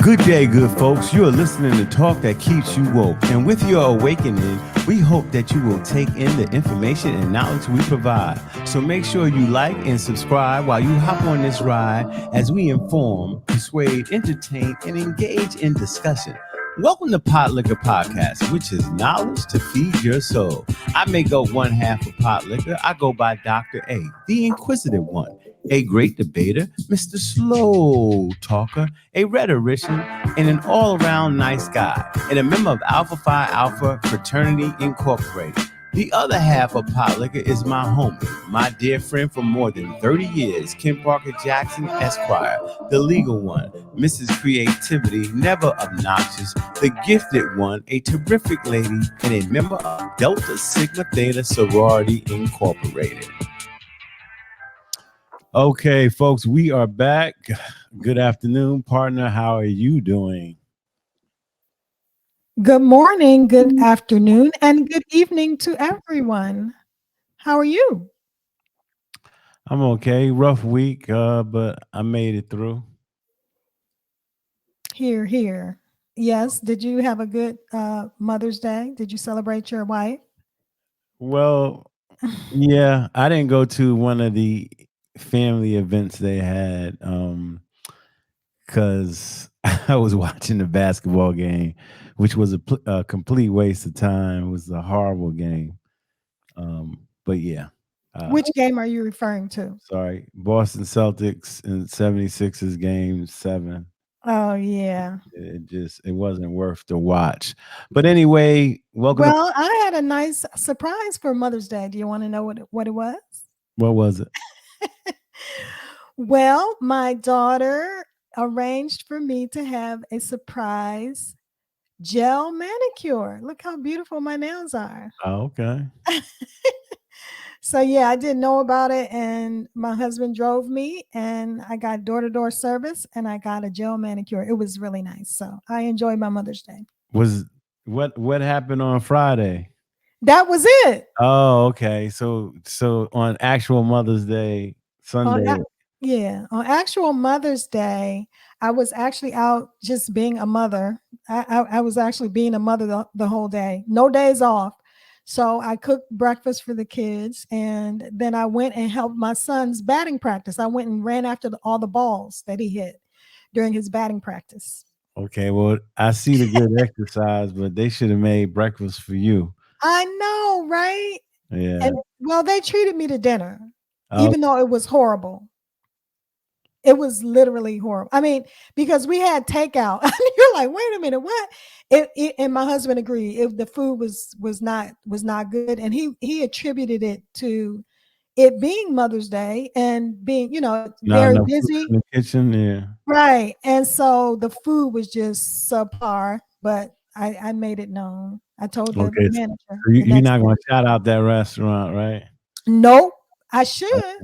Good day, good folks. You are listening to Talk That Keeps You Woke. And with your awakening, we hope that you will take in the information and knowledge we provide. So make sure you like and subscribe while you hop on this ride as we inform, persuade, entertain, and engage in discussion. Welcome to Pot Liquor Podcast, which is knowledge to feed your soul. I may go one half of Pot Liquor. I go by Dr. A, the inquisitive one, a great debater, Mr. Slow Talker, a rhetorician, and an all-around nice guy, and a member of Alpha Phi Alpha Fraternity Incorporated. The other half of Pot Liquor is my homie, my dear friend for more than 30 years, Kim Parker Jackson Esquire, the legal one, Mrs. Creativity, never obnoxious, the gifted one, a terrific lady, and a member of Delta Sigma Theta Sorority Incorporated. Okay, folks, we are back. Good afternoon, partner. How are you doing? Good morning, good afternoon, and good evening to everyone. How are you? I'm okay. Rough week, but I made it through. Here. Yes, did you have a good Mother's Day? Did you celebrate your wife? Well, yeah, I didn't go to one of the family events they had because I was watching the basketball game, which was a complete waste of time. It was a horrible game. But yeah. Which game are you referring to? Sorry, Boston Celtics and 76ers game 7. Oh, yeah. It wasn't worth the watch. But anyway, welcome. Well, I had a nice surprise for Mother's Day. Do you want to know what it was? What was it? Well, my daughter arranged for me to have a surprise gel manicure. Look how beautiful my nails are. Oh, okay. So yeah, I didn't know about it, and my husband drove me, and I got door-to-door service, and I got a gel manicure. It was really nice. So I enjoyed my Mother's Day. What happened on Friday? That was it. Oh, okay. So on actual Mother's Day, Sunday. On actual Mother's Day, I was actually out just being a mother. I was actually being a mother the whole day. No days off. So I cooked breakfast for the kids, and then I went and helped my son's batting practice. I went and ran after all the balls that he hit during his batting practice. Okay, well, I see the good exercise, but they should have made breakfast for you. I know, right? Yeah. And well, they treated me to dinner, even though it was horrible. It was literally horrible. I mean, because we had takeout. You're like, wait a minute, what? And my husband agreed. The food was not good, and he attributed it to it being Mother's Day and being, very busy in the kitchen. Yeah, right. And so the food was just subpar, but I made it known. I told the manager. So you're not going to shout out that restaurant, right? Nope, I should. Okay.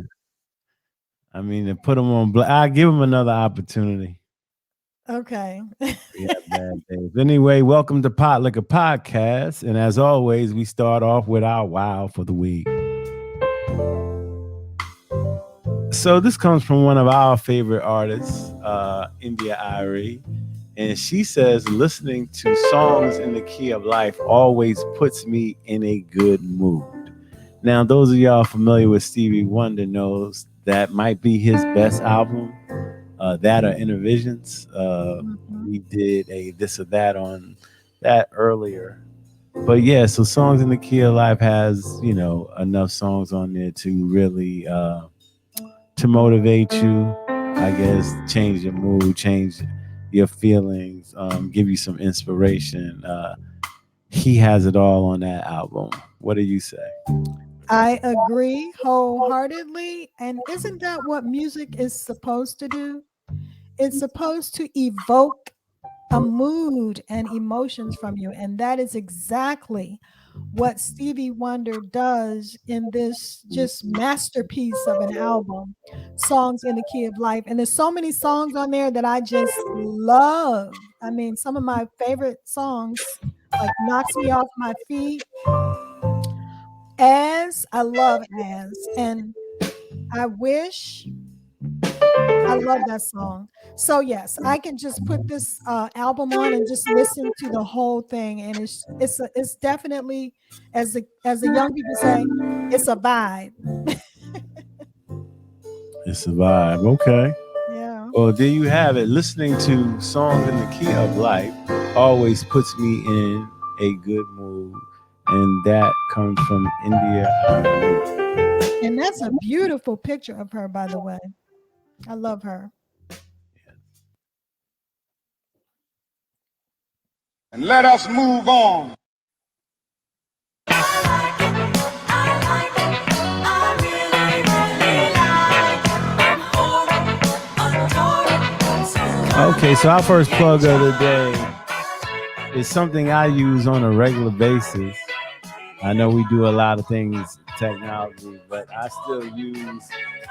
I mean, to put them on, I'll give them another opportunity. Okay. Yeah, bad days. Anyway, welcome to Pot Liquor Podcast. And as always, we start off with our wow for the week. So this comes from one of our favorite artists, India Irie. And she says, listening to songs in the key of life always puts me in a good mood. Now, those of y'all familiar with Stevie Wonder knows that might be his best album, that or Intervisions. We did a this or that on that earlier. But yeah, so Songs in the Key of Life has, enough songs on there to really to motivate you, I guess, change your mood, change your feelings, give you some inspiration. He has it all on that album. What do you say? I agree wholeheartedly. And isn't that what music is supposed to do? It's supposed to evoke a mood and emotions from you. And that is exactly what Stevie Wonder does in this just masterpiece of an album, Songs in the Key of Life. And there's so many songs on there that I just love. I mean, some of my favorite songs, like Knocks Me Off My Feet, I love As, and I wish I love that song. So yes, I can just put this album on and just listen to the whole thing, and it's definitely, as the young people say, it's a vibe. It's a vibe. Okay. Yeah. Well, there you have it. Listening to songs in the key of life always puts me in a good mood. And that comes from India. And that's a beautiful picture of her, by the way. I love her. And let us move on. Okay, so our first plug of the day is something I use on a regular basis. I know we do a lot of things technology, but I still use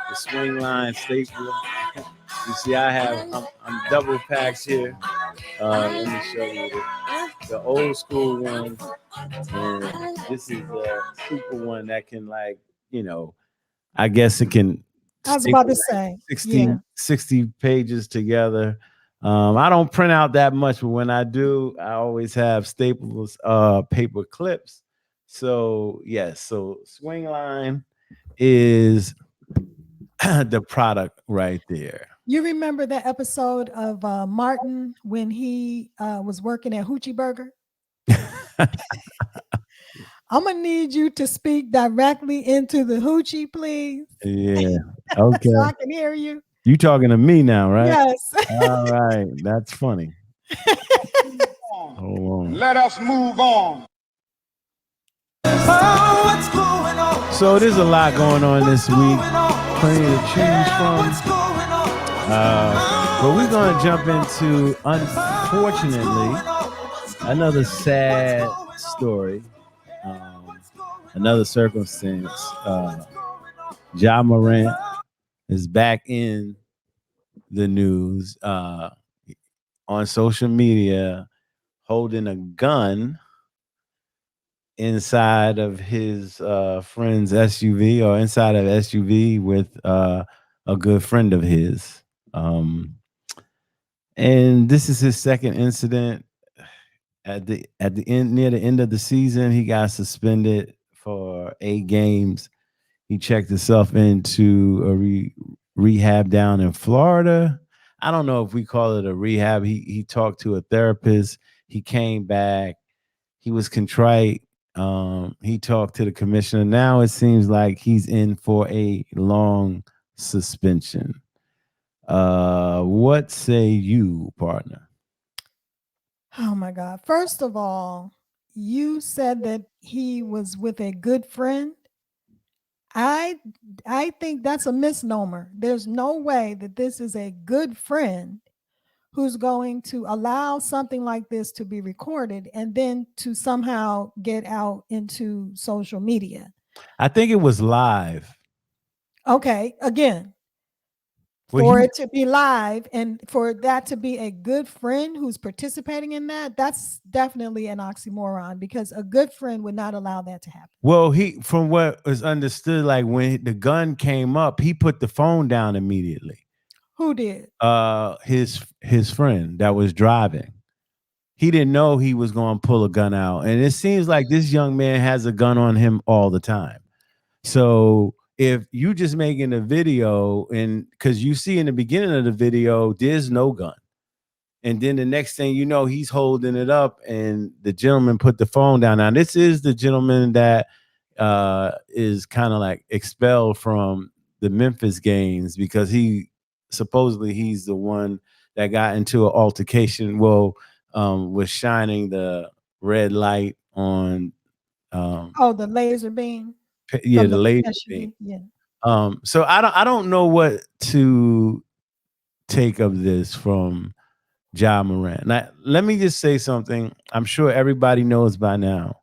the swing line stapler. You see, I'm double packed here. Let me show you the old school one, and this is the super one that can, like, I guess it can I was about staple to like say, 60, yeah. 60 pages together. I don't print out that much, but when I do, I always have staples, paper clips. So yes, so swing line is the product right there. You remember that episode of Martin when he was working at Hoochie Burger? I'm gonna need you to speak directly into the hoochie, please, Yeah. so Okay. I can hear you. You talking to me now, right? Yes. All right. That's funny. Hold on. Let us move on. So there's a lot going on this week. Plenty to choose from. But we're going to jump into, unfortunately, another sad story. Another circumstance. Ja Morant is back in the news on social media holding a gun inside of his friend's SUV, or inside of SUV with a good friend of his. And this is his second incident. At the end, near the end of the season, he got suspended for 8 games. He checked himself into a rehab down in Florida. I don't know if we call it a rehab. He talked to a therapist. He came back. He was contrite. He talked to the commissioner. Now it seems like he's in for a long suspension. What say you, partner? Oh my God. First of all, you said that he was with a good friend. I I think that's a misnomer. There's no way that this is a good friend who's going to allow something like this to be recorded and then to somehow get out into social media. I think it was live. Okay, again, Well, for it to be live and for that to be a good friend who's participating in that, that's definitely an oxymoron because a good friend would not allow that to happen. he, from what was understood, like when the gun came up, he put the phone down immediately. Who did? His friend that was driving. He didn't know he was going to pull a gun out, and it seems like this young man has a gun on him all the time. So if you just making a video, and because you see in the beginning of the video, there's no gun. And then the next thing you know, he's holding it up, and the gentleman put the phone down. Now, this is the gentleman that is kind of like expelled from the Memphis games because supposedly he's the one that got into an altercation. Well, was shining the red light on. Oh, the laser beam Yeah, from the the laser beam. SUV. Yeah. So I don't know what to take of this from Ja Morant. Now, let me just say something. I'm sure everybody knows by now.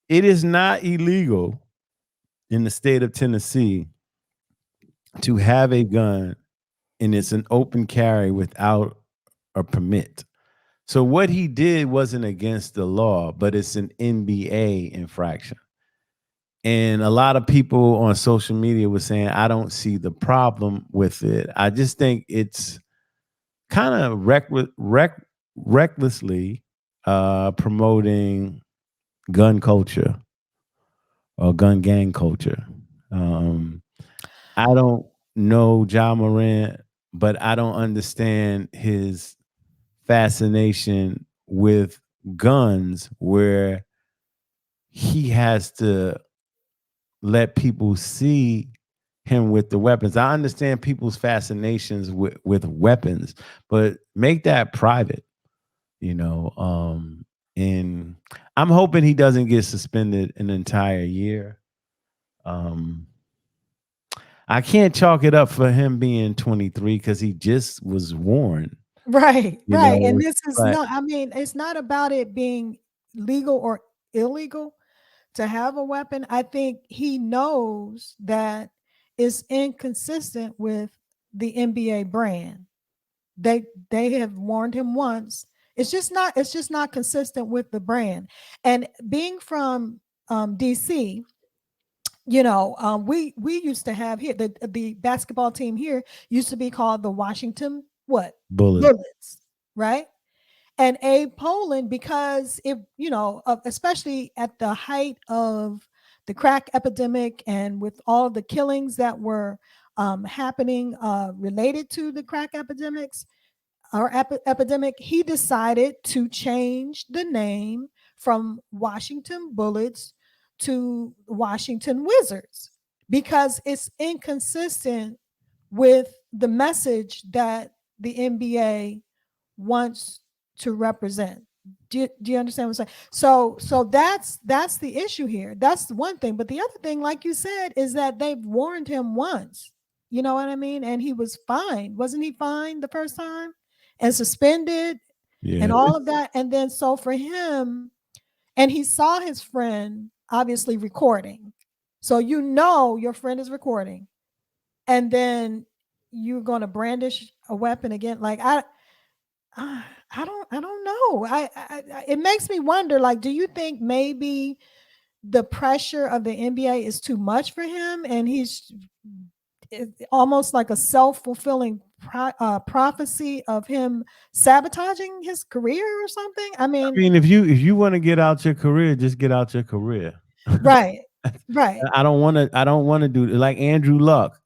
It is not illegal in the state of Tennessee to have a gun, and it's an open carry without a permit. So what he did wasn't against the law, but it's an NBA infraction. And a lot of people on social media were saying, I don't see the problem with it. I just think it's kind of recklessly promoting gun culture or gun gang culture. Um, I don't know John Moran, but I don't understand his fascination with guns where he has to let people see him with the weapons. I understand people's fascinations with weapons, but make that private, you know. And I'm hoping he doesn't get suspended an entire year. Um, I can't chalk it up for him being 23 because he just was warned, Right, you right. And know. this is But not, I mean, it's not about it being legal or illegal to have a weapon. I think he knows that it's inconsistent with the NBA brand. They have warned him once. It's just not consistent with the brand. And being from DC, we used to have here the basketball team here used to be called the Washington what bullet, Bullets, right? And Abe Poland, because especially at the height of the crack epidemic and with all of the killings that were happening related to the crack epidemics, our epidemic, he decided to change the name from Washington Bullets to Washington Wizards because it's inconsistent with the message that the NBA wants to represent. Do you understand what I'm saying? So that's the issue here. That's the one thing. But the other thing, like you said, is that they've warned him once. You know what I mean? And he was fine. Wasn't he fine the first time? And suspended yeah. and all of that. And then so for him, and he saw his friend obviously recording. So your friend is recording. And then you're going to brandish a weapon again. Like I don't know. It makes me wonder. Like, do you think maybe the pressure of the NBA is too much for him, and it's almost like a self-fulfilling prophecy of him sabotaging his career or something? I I mean, mean, if you want to get out your career, just get out your career. right, right. I don't want to do like Andrew Luck,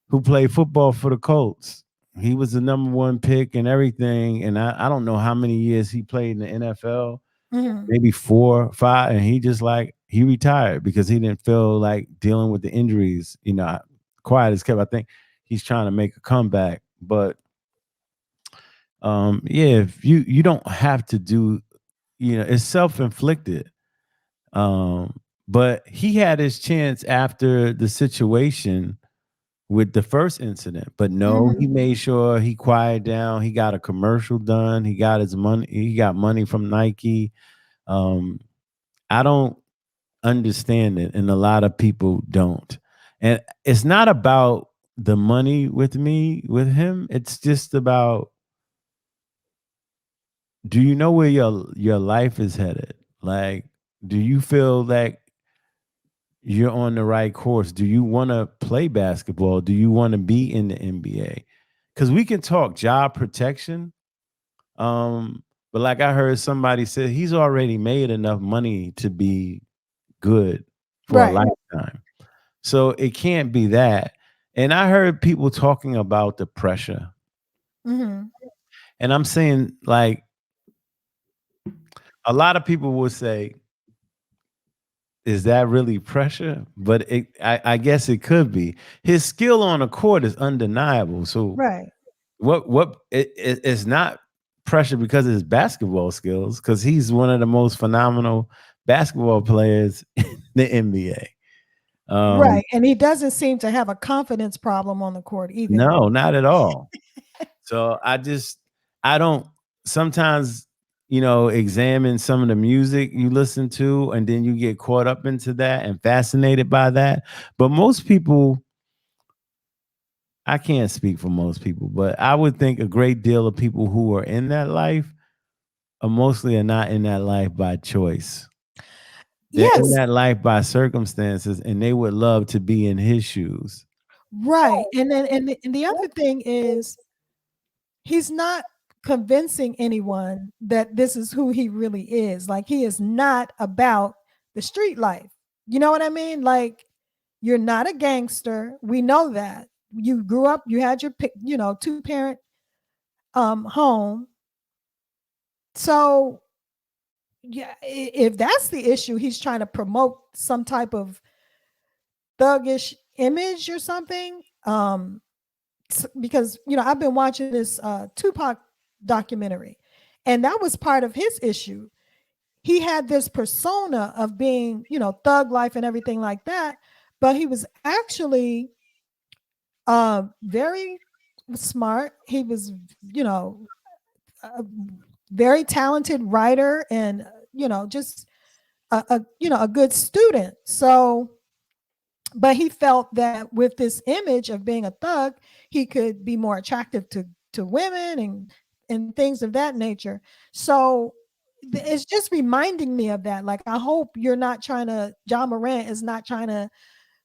who played football for the Colts. He was the number one pick and everything. And I don't know how many years he played in the NFL, Mhm. maybe 4 or 5. And he just like, he retired because he didn't feel like dealing with the injuries. Quiet as kept. I think he's trying to make a comeback. But yeah, if you don't have to do, it's self-inflicted. But he had his chance after the situation with the first incident. But no, he Mhm. made sure he quieted down. He got a commercial done. He got his money. He got money from Nike. Um, I don't understand it, and a lot of people don't. And it's not about the money with me, with him. It's just about, do you know where your life is headed? Like, do you feel like you're on the right course? Do you want to play basketball? Do you want to be in the NBA? Because we can talk job protection, but like I heard somebody say, he's already made enough money to be good for a Right. lifetime. So it can't be that. And I heard people talking about the pressure. Mhm. And I'm saying, like, a lot of people will say, is that really pressure? But I guess it could be. His skill on the court is undeniable. So Right. it's not pressure because of his basketball skills, because he's one of the most phenomenal basketball players in the NBA. Right. And he doesn't seem to have a confidence problem on the court either. No, not at all. So I don't sometimes, examine some of the music you listen to, and then you get caught up into that and fascinated by that. But most people, I can't speak for most people, but I would think a great deal of people who are in that life are mostly are not in that life by choice. They're in Yes, that life by circumstances, and they would love to be in his shoes. right. And then and the other thing is he's not convincing anyone that this is who he really is. Like he is not about the street life. You know what I mean? Like you're not a gangster. We know that. You grew up, you had your two parent home. So yeah, if that's the issue, he's trying to promote some type of thuggish image or something. Because I've been watching this Tupac documentary, and that was part of his issue. He had this persona of being, thug life and everything like that, but he was actually very smart. He was, a very talented writer, and just a good student. So but he felt that with this image of being a thug, he could be more attractive to women and things of that nature. So it's just reminding me of that. Like I hope you're not trying to John Morant is not trying to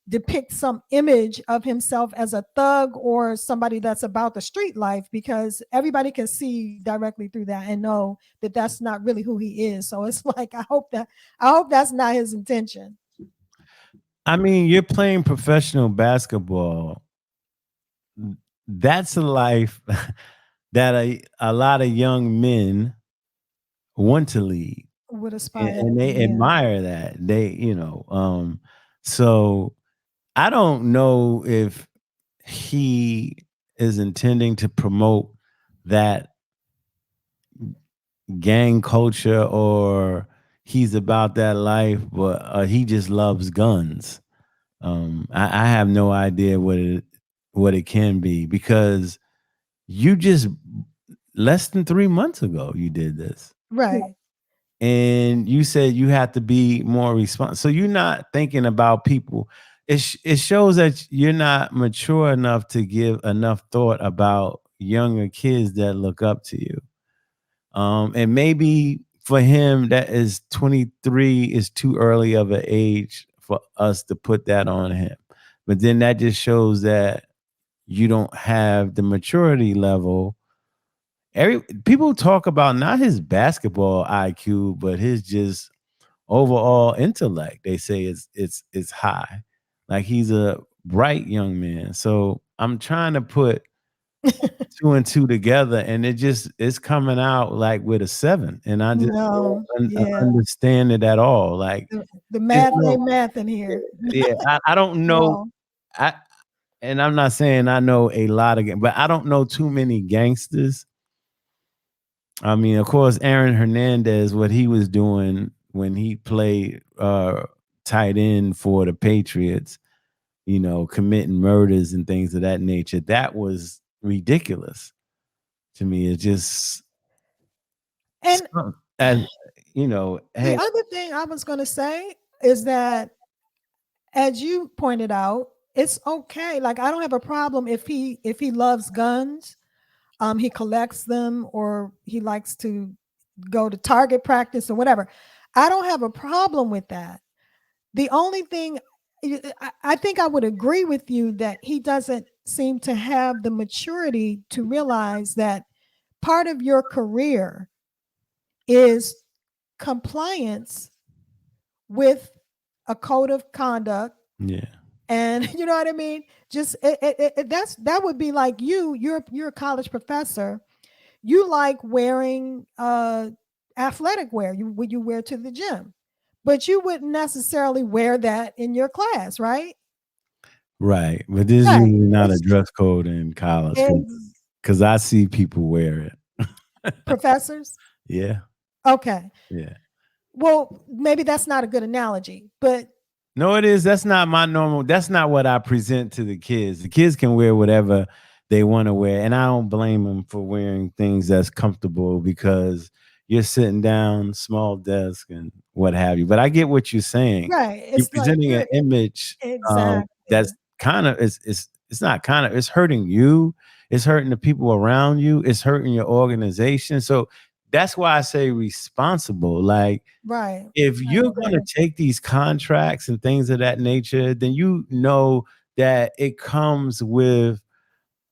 depict some image of himself as a thug or somebody that's about the street life, because everybody can see directly through that and know that that's not really who he is. So it's like I hope that's not his intention. I mean, you're playing professional basketball. That's a life that a lot of young men want to lead, Would and, aspire to and they be, yeah. admire that. So I don't know if he is intending to promote that gang culture or he's about that life, but he just loves guns. I have no idea what it can be, because you just less than 3 months ago you did this, Right. and you said you have to be more responsible. So you're not thinking about people. It shows that you're not mature enough to give enough thought about younger kids that look up to you. And maybe for him that is 23 is too early of an age for us to put that on him. But then that just shows that you don't have the maturity level. Every people talk about not his basketball IQ, but his just overall intellect. They say it's high. Like he's a bright young man. So I'm trying to put two and two together, and it's coming out like with a 7, and I just No, don't yeah. understand it at all. Like The there's math no, ain't math in here yeah, I don't at know. all. I and I'm not saying I know a lot of but I don't know too many gangsters. I mean, of course, Aaron Hernandez, what he was doing when he played tight end for the Patriots, committing murders and things of that nature, that was ridiculous to me. It's just And as the hey, other thing I was going to say is that, as you pointed out, it's okay. Like I don't have a problem if he loves guns, he collects them, or he likes to go to target practice or whatever. I don't have a problem with that. The only thing I think I would agree with you that he doesn't seem to have the maturity to realize that part of your career is compliance with a code of conduct. yeah, And you know what I mean? Just that would be like you're a college professor. You like wearing athletic wear, what you wear to the gym, but you wouldn't necessarily wear that in your class, right? right. But this is Right. usually not a It's dress code in college, ex- because I see people wear it. professors. Yeah, Okay. yeah. Well, maybe that's not a good analogy, but No, it is. That's not my normal. That's not what I present to the kids. The kids can wear whatever they want to wear, and I don't blame them for wearing things that's comfortable, because you're sitting down, small desk, and what have you. But I get what you're saying. right. You're It's like presenting an you're image exactly. that's kind of it's not kind of it's hurting you. It's hurting the people around you. It's hurting your organization. So that's why I say responsible. Like, Right. if I you're going agree. to take these contracts and things of that nature, then you know that it comes with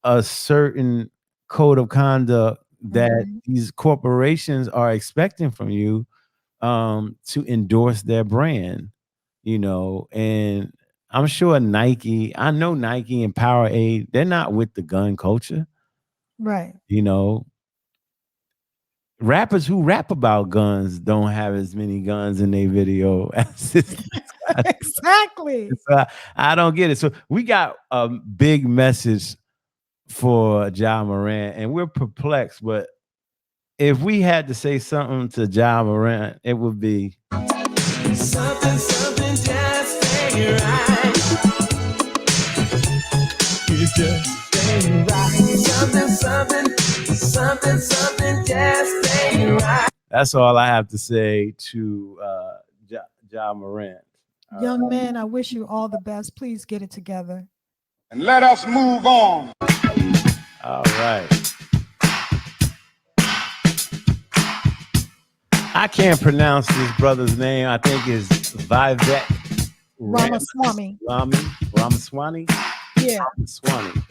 a certain code of conduct that Mhm. these corporations are expecting from you, to endorse their brand, and I'm sure I know Nike and Powerade, they're not with the gun culture, Right. you know. Rappers who rap about guns don't have as many guns in their video as this guy. Exactly. So I don't get it. So we got a big message for Ja Morant, and we're perplexed. But if we had to say something to Ja Morant, it would be something, something just ain't right. It just ain't right. Something, something, something, something just ain't right. That's all I have to say to Ja Morant. All right. Young man, I wish you all the best. Please get it together. And let us move on. All right. I can't pronounce this brother's name. I think it's Vivek Ramaswamy. Ramaswamy. Yeah. Ramaswamy.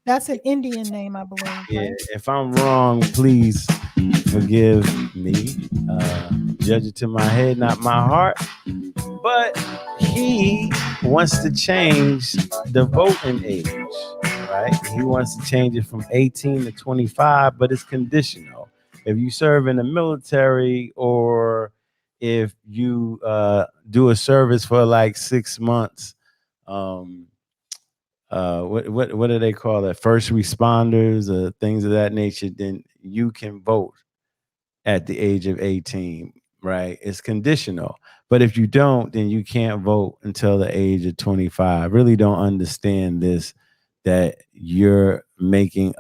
That's an Indian name, I believe, Yeah, right? if I'm wrong, please forgive me. Judge it to my head, not my heart. But he wants to change the voting age, right? He wants to change it from 18 to 25, but it's conditional. If you serve in the military, or if you do a service for like 6 months, um, what do they call that? First responders, things of that nature, then you can vote at the age of 18, right? It's conditional. But if you don't, then you can't vote until the age of 25. Really don't understand this, that you're making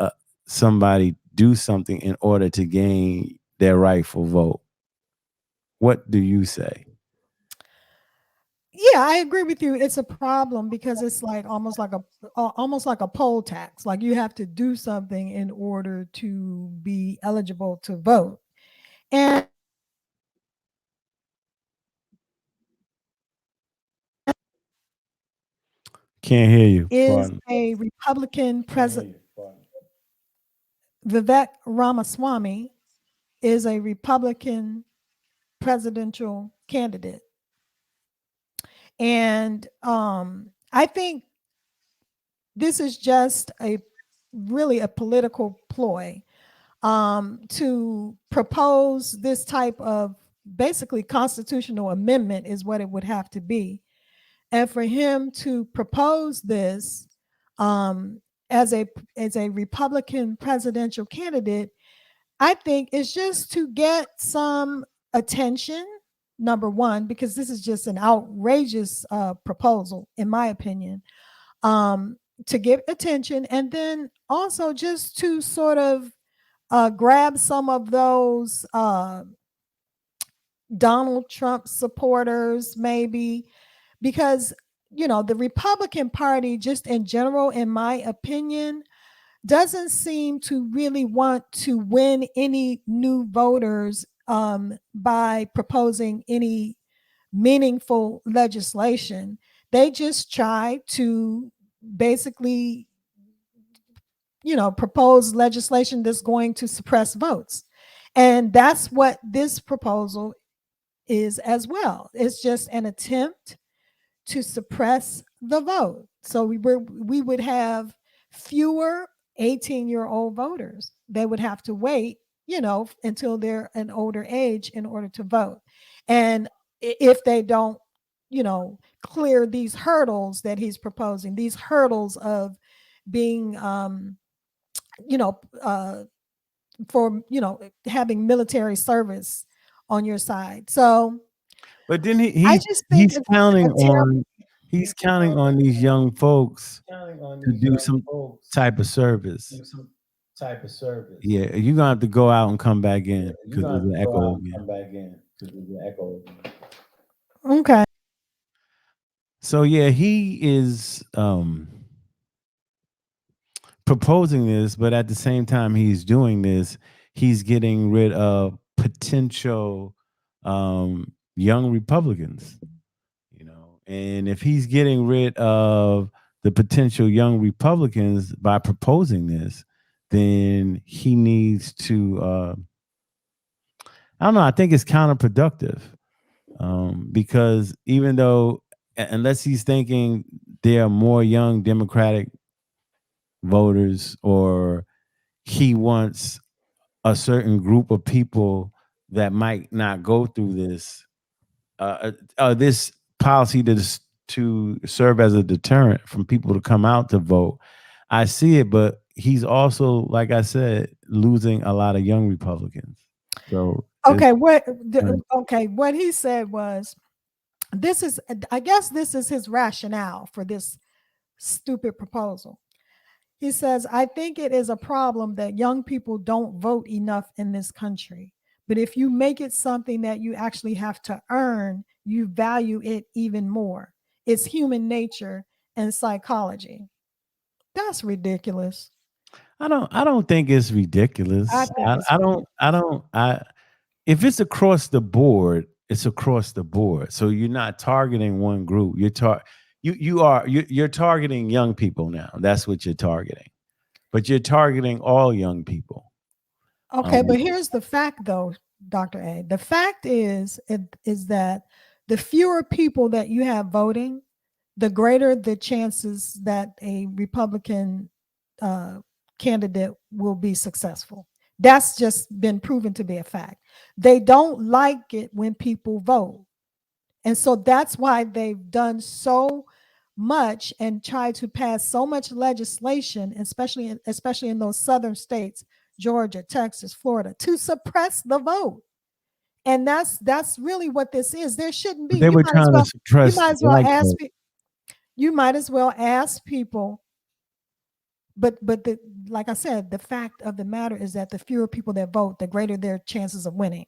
somebody do something in order to gain their rightful vote. What do you say? Yeah, I agree with you. It's a problem because it's like almost like a poll tax. Like you have to do something in order to be eligible to vote. And Can't hear you. is Pardon. a Republican president. Vivek Ramaswamy is a Republican presidential candidate. And I think this is just really a political ploy to propose this type of basically constitutional amendment is what it would have to be. And for him to propose this um, as a Republican presidential candidate, I think it's just to get some attention. Number one, because this is just an outrageous proposal, in my opinion, um, to get attention, and then also just to sort of grab some of those Donald Trump supporters, maybe, because, the Republican Party, just in general, in my opinion, doesn't seem to really want to win any new voters by proposing any meaningful legislation. They just try to basically, propose legislation that's going to suppress votes. And that's what this proposal is as well. It's just an attempt to suppress the vote. So we would have fewer 18-year-old voters. They would have to wait, until they're an older age in order to vote. And if they don't, clear these hurdles that he's proposing, these hurdles of being you know, for having military service on your side. So But then I just think he's it's a counting terrible. on these young folks to do some type of service. Yeah, you're gonna have to go out and come back in because there's an echo again. Okay. So yeah, he is proposing this, but at the same time he's doing this, he's getting rid of potential young Republicans, and if he's getting rid of the potential young Republicans by proposing this, then he needs to. I don't know. I think it's counterproductive because even though, unless he's thinking there are more young Democratic voters, or he wants a certain group of people that might not go through this policy to serve as a deterrent from people to come out to vote. I see it, but he's also, like I said, losing a lot of young Republicans. So Okay, what he said was, this is, I guess this is his rationale for this stupid proposal. He says, I think it is a problem that young people don't vote enough in this country. But if you make it something that you actually have to earn, you value it even more. It's human nature and psychology. That's ridiculous. I don't think it's I ridiculous. think I, it's I don't ridiculous. I don't I if it's across the board, it's across the board. So you're not targeting one group. You're targeting young people now. That's what you're targeting. But you're targeting all young people. Okay, Um, but here's the fact though, Dr. A. The fact is that the fewer people that you have voting, the greater the chances that a Republican uh, candidate will be successful. That's just been proven to be a fact. They don't like it when people vote. And so that's why they've done so much and tried to pass so much legislation, especially in those southern states, Georgia, Texas, Florida, to suppress the vote. And that's really what this is. There shouldn't be. but they were trying to You suppress might the as well black ask vote. you might as well ask people, but the like I said, the fact of the matter is that the fewer people that vote, the greater their chances of winning.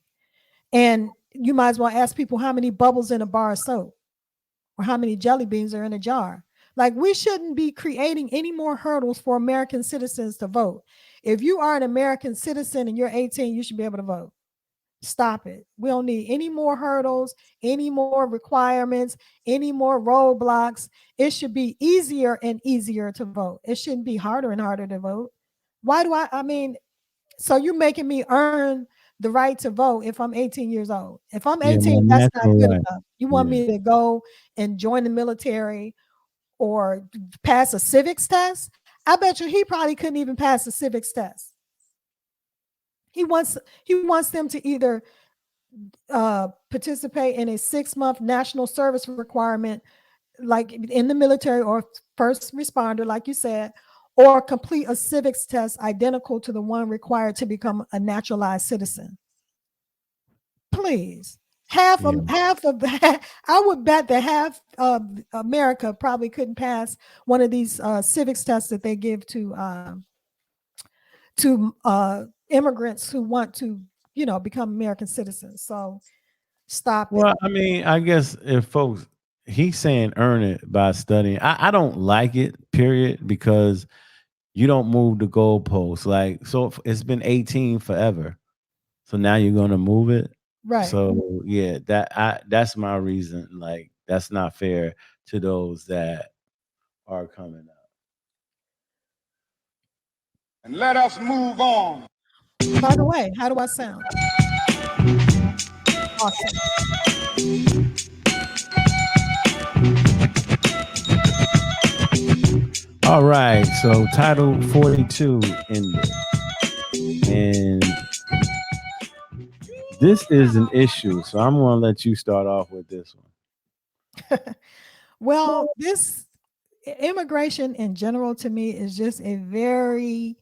And you might as well ask people how many bubbles in a bar of soap or how many jelly beans are in a jar. Like, we shouldn't be creating any more hurdles for American citizens to vote. If you are an American citizen and you're 18, you should be able to vote. Stop it. We don't need any more hurdles, any more requirements, any more roadblocks. It should be easier and easier to vote. It shouldn't be harder and harder to vote. Why do I mean, so you're making me earn the right to vote if I'm 18 years old. If I'm Yeah, my 18, that's not natural good right. enough. You want Yeah. me to go and join the military or pass a civics test? I bet you he probably couldn't even pass a civics test. He wants them to either participate in a 6-month national service requirement, like in the military or first responder, like you said, or complete a civics test identical to the one required to become a naturalized citizen. Please. Yeah. Half of the I would bet that half of America probably couldn't pass one of these civics tests that they give to immigrants who want to, become American citizens. So stop it. Well, I mean, I guess if folks, he's saying earn it by studying. I don't like it, period, because you don't move the goalposts. Like, so it's been 18 forever. So now you're gonna move it. Right. So yeah, that's my reason. Like, that's not fair to those that are coming up. And let us move on. By the way, how do I sound? Awesome. All right. So Title 42 ended. And this is an issue. So I'm gonna let you start off with this one. Well, this immigration in general to me is just a very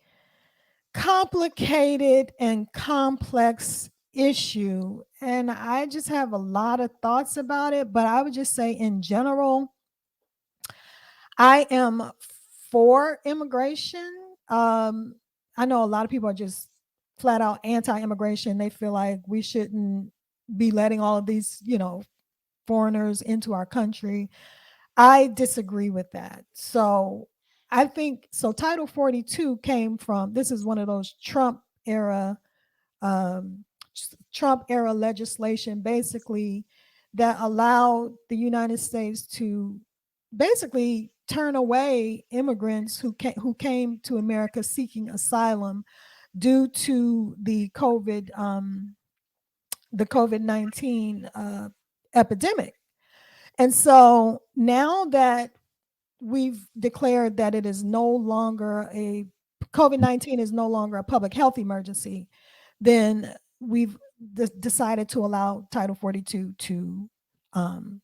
complicated and complex issue. And I just have a lot of thoughts about it. But I would just say, in general, I am for immigration. Um, I know a lot of people are just flat out anti-immigration. They feel like we shouldn't be letting all of these, foreigners into our country. I disagree with that. So I think so. Title 42 came from, this is one of those Trump era Trump era legislation basically that allowed the United States to basically turn away immigrants who came to America seeking asylum due to the COVID-19 epidemic. And so now that we've declared that it is no longer a COVID-19 is no longer a public health emergency, then we've decided to allow Title 42 to um,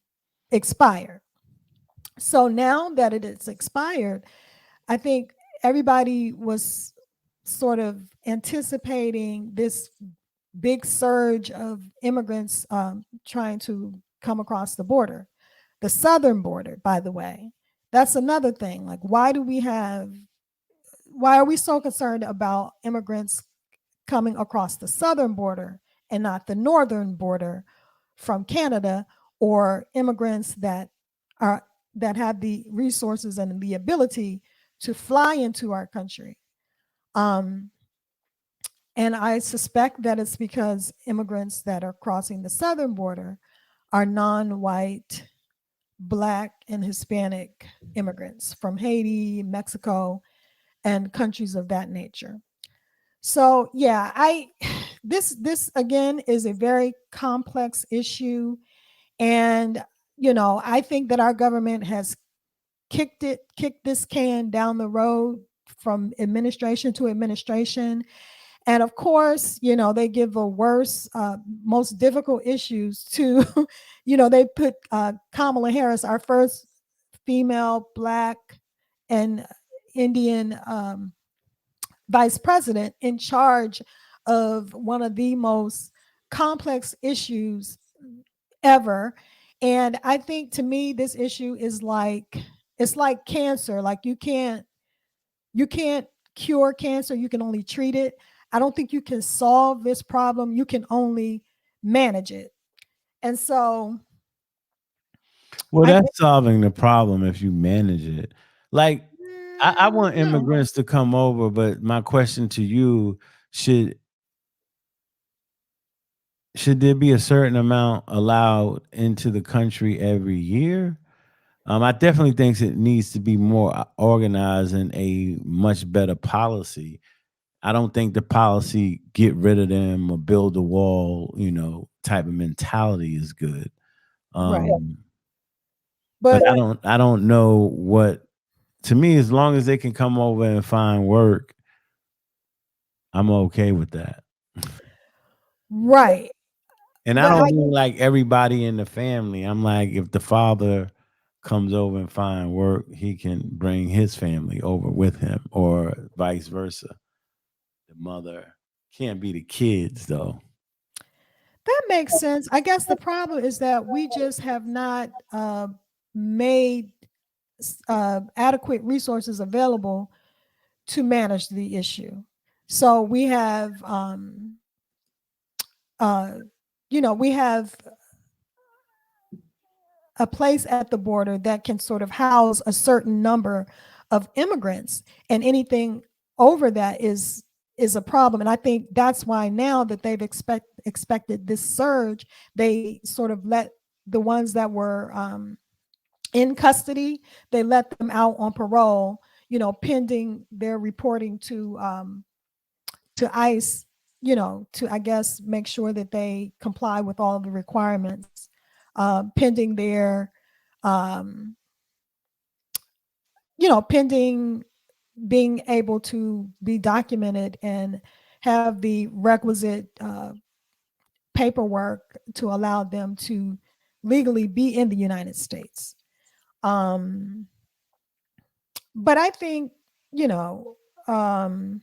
expire. So now that it is expired, I think everybody was sort of anticipating this big surge of immigrants trying to come across the border, the southern border, by the way. That's another thing. Like, why are we so concerned about immigrants coming across the southern border and not the northern border from Canada, or immigrants are that have the resources and the ability to fly into our country? Um, and I suspect that it's because immigrants that are crossing the southern border are non-white, Black, and Hispanic immigrants from Haiti, Mexico, and countries of that nature. So yeah, I this again is a very complex issue, and I think that our government has kicked this can down the road from administration to administration. And of course, they give the worst, most difficult issues to, they put Kamala Harris, our first female Black and Indian vice president, in charge of one of the most complex issues ever. And I think, to me, this issue is it's like cancer. Like, you can't cure cancer, you can only treat it. I don't think you can solve this problem, you can only manage it. And so Well, I think that's solving the problem if you manage it. Like, I want no. immigrants to come over, but my question to you, should should there be a certain amount allowed into the country every year? I definitely think it needs to be more organized and a much better policy. I don't think the policy get rid of them or build a wall, type of mentality is good. Right. Um, but But I don't know what, to me, as long as they can come over and find work, I'm okay with that. right. And I But don't I mean like everybody in the family. I'm like, if the father comes over and find work, he can bring his family over with him, or vice versa. The mother can't be the kids though. That makes sense. I guess the problem is that we just have not made adequate resources available to manage the issue. So we have, uh, we have a place at the border that can sort of house a certain number of immigrants, and anything over that is a problem. And I think that's why, now that they've expected this surge, they sort of let the ones that were in custody, they let them out on parole, pending their reporting to ICE, to, I guess, make sure that they comply with all of the requirements, pending their, um, pending being able to be documented and have the requisite paperwork to allow them to legally be in the United States. Um, but I think, you know, um,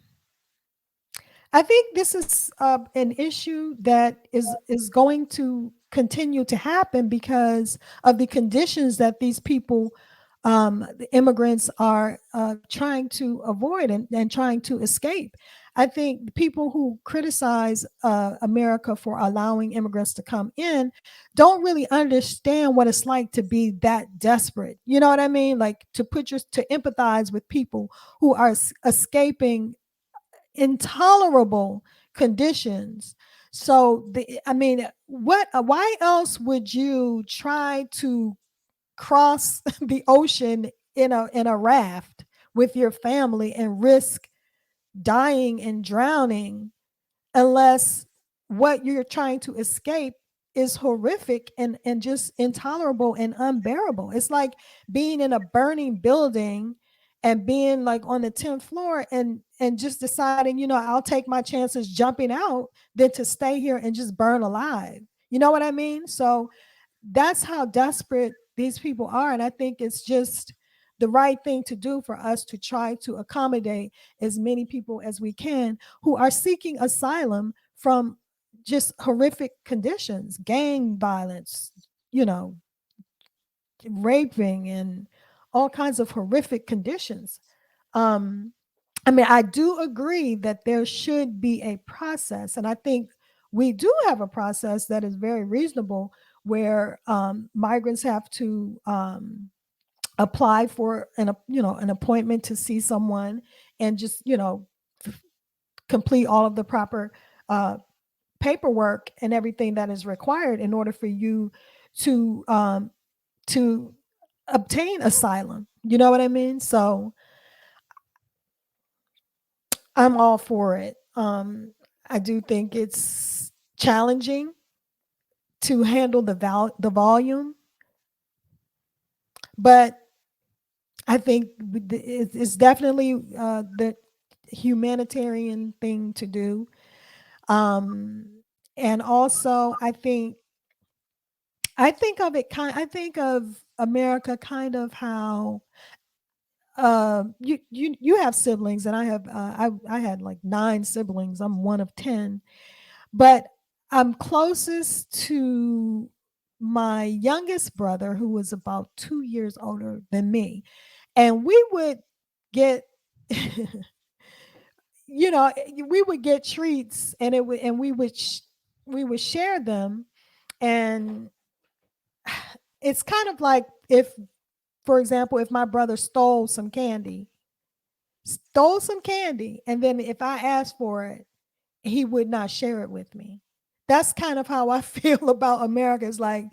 I think this is an issue that is going to continue to happen because of the conditions that these people, the immigrants, are trying to avoid and trying to escape. I think people who criticize America for allowing immigrants to come in don't really understand what it's like to be that desperate. You know what I mean? Like, to empathize with people who are escaping intolerable conditions So I mean, why else would you try to cross the ocean in a raft with your family and risk dying and drowning, unless what you're trying to escape is horrific and just intolerable and unbearable? It's like being in a burning building and being like on the 10th floor and just deciding, I'll take my chances jumping out than to stay here and just burn alive. You know what I mean? So that's how desperate these people are. And I think it's just the right thing to do for us to try to accommodate as many people as we can who are seeking asylum from just horrific conditions, gang violence, you know, raping, and all kinds of horrific conditions. Um, I mean, I do agree that there should be a process, and I think we do have a process that is very reasonable, where migrants have to apply for an appointment to see someone, and just complete all of the proper uh, paperwork and everything that is required in order for you to to obtain asylum. You know what I mean? So I'm all for it. I do think it's challenging to handle the volume, but I think it's definitely the humanitarian thing to do. Um, and also, I think of America kind of how you have siblings, and I have I had like 9 siblings. I'm one of 10, but I'm closest to my youngest brother, who was about 2 years older than me, and we would get we would get treats, and it would and we would share them. And it's kind of like, if, for example, if my brother stole some candy, and then if I asked for it, he would not share it with me. That's kind of how I feel about America. It's like,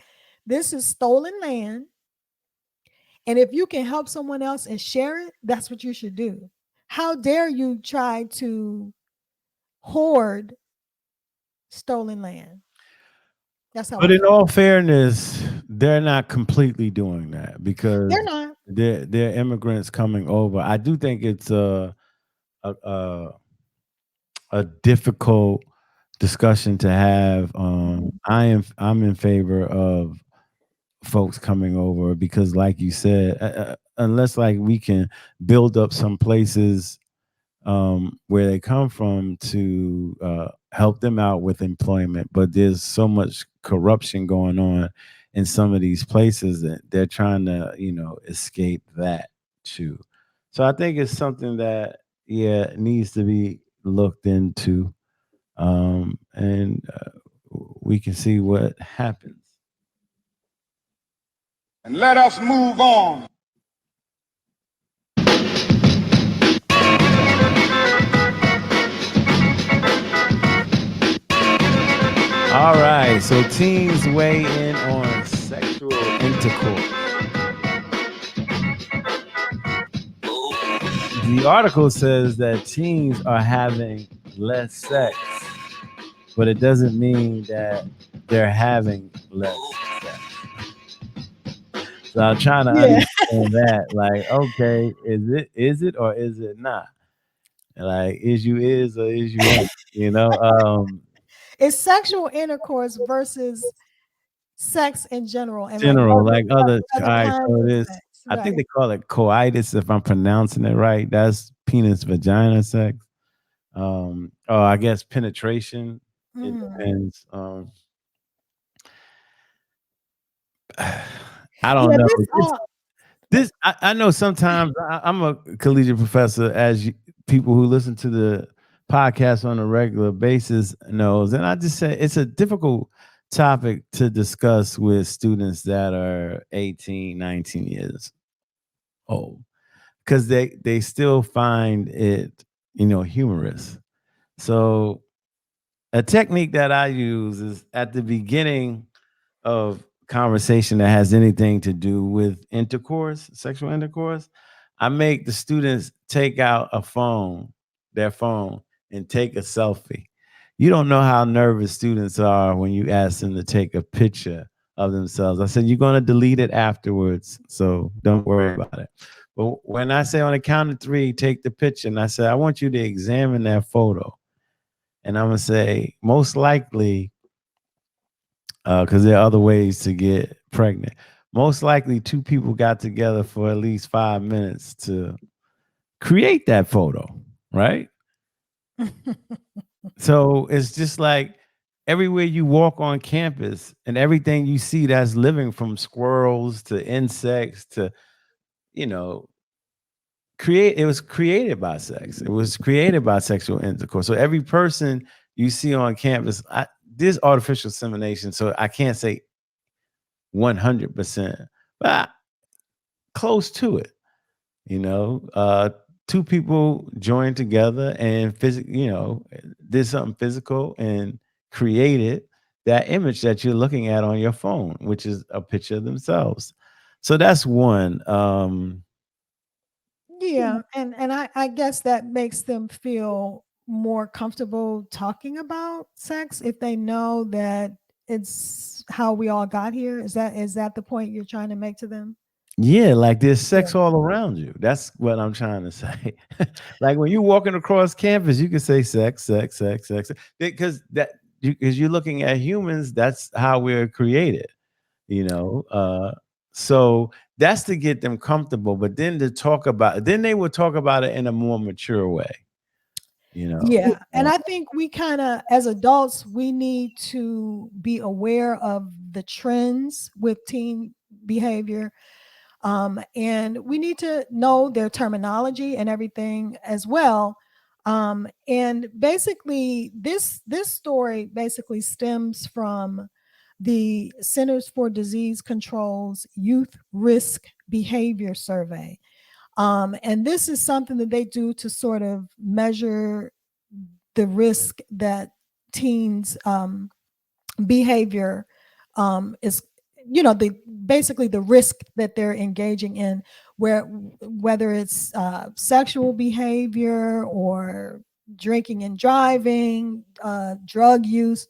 this is stolen land, and if you can help someone else and share it, that's what you should do. How dare you try to hoard stolen land? That's how But I in feel. all fairness, they're not completely doing that They're because not. they're immigrants coming over. I do think it's a a difficult discussion to have. Mhm. I'm in favor of folks coming over because, like you said, unless like we can build up some places where they come from to help them out with employment, but there's so much corruption going on in some of these places that they're trying to, escape that too. So I think it's something that, yeah, needs to be looked into, and we can see what happens. And let us move on. All right, so teens weigh in on sexual intercourse. The article says that teens are having less sex, but it doesn't mean that they're having less sex. So I'm trying to Yeah. understand that. Like, okay, is it or is it not? Like, is you is or is you ain't? You know, It's sexual intercourse versus sex in general, and like general, like other. All other right, kinds so of it is. sex, I think right? they call it coitus, if I'm pronouncing it right. That's penis vagina sex. Oh, I guess penetration. It Mhm. depends. I don't Yeah, know. this It's, all. this I know sometimes I'm a collegiate professor, as people who listen to the podcast on a regular basis knows, and I just say it's a difficult topic to discuss with students that are 18, 19 years old because they still find it, humorous. So a technique that I use is at the beginning of conversation that has anything to do with intercourse, sexual intercourse. I make the students take out their phone, and take a selfie. You don't know how nervous students are when you ask them to take a picture of themselves. I said, you're going to delete it afterwards, so don't worry about it. But when I say on the count of three, take the picture, and I said, I want you to examine that photo. And I'm going to say, most likely, because there are other ways to get pregnant. Most likely, two people got together for at least 5 minutes to create that photo, right? So it's just like everywhere you walk on campus and everything you see that's living, from squirrels to insects to, you know, it was created by sex. It was created by sexual intercourse. So every person you see on campus, there's artificial insemination, so I can't say 100%, but close to it. You know, two people joined together and did something physical and created that image that you're looking at on your phone, which is a picture of themselves. So that's one. Yeah, and I guess that makes them feel more comfortable talking about sex if they know that it's how we all got here. Is that the point you're trying to make to them? Yeah, like there's Yeah. sex all around you. That's what I'm trying to say. Like when you're walking across campus, you can say sex, sex, sex, sex, because because you're looking at humans. That's how we're created, you know. So that's to get them comfortable. But then then they will talk about it in a more mature way, you know. Yeah, and I think we kind of, as adults, we need to be aware of the trends with teen behavior. And we need to know their terminology and everything as well. And basically, this story basically stems from the Centers for Disease Control's Youth Risk Behavior Survey. And this is something that they do to sort of measure the risk that teens behavior is, the basically the risk that they're engaging in, whether it's sexual behavior or drinking and driving, drug use.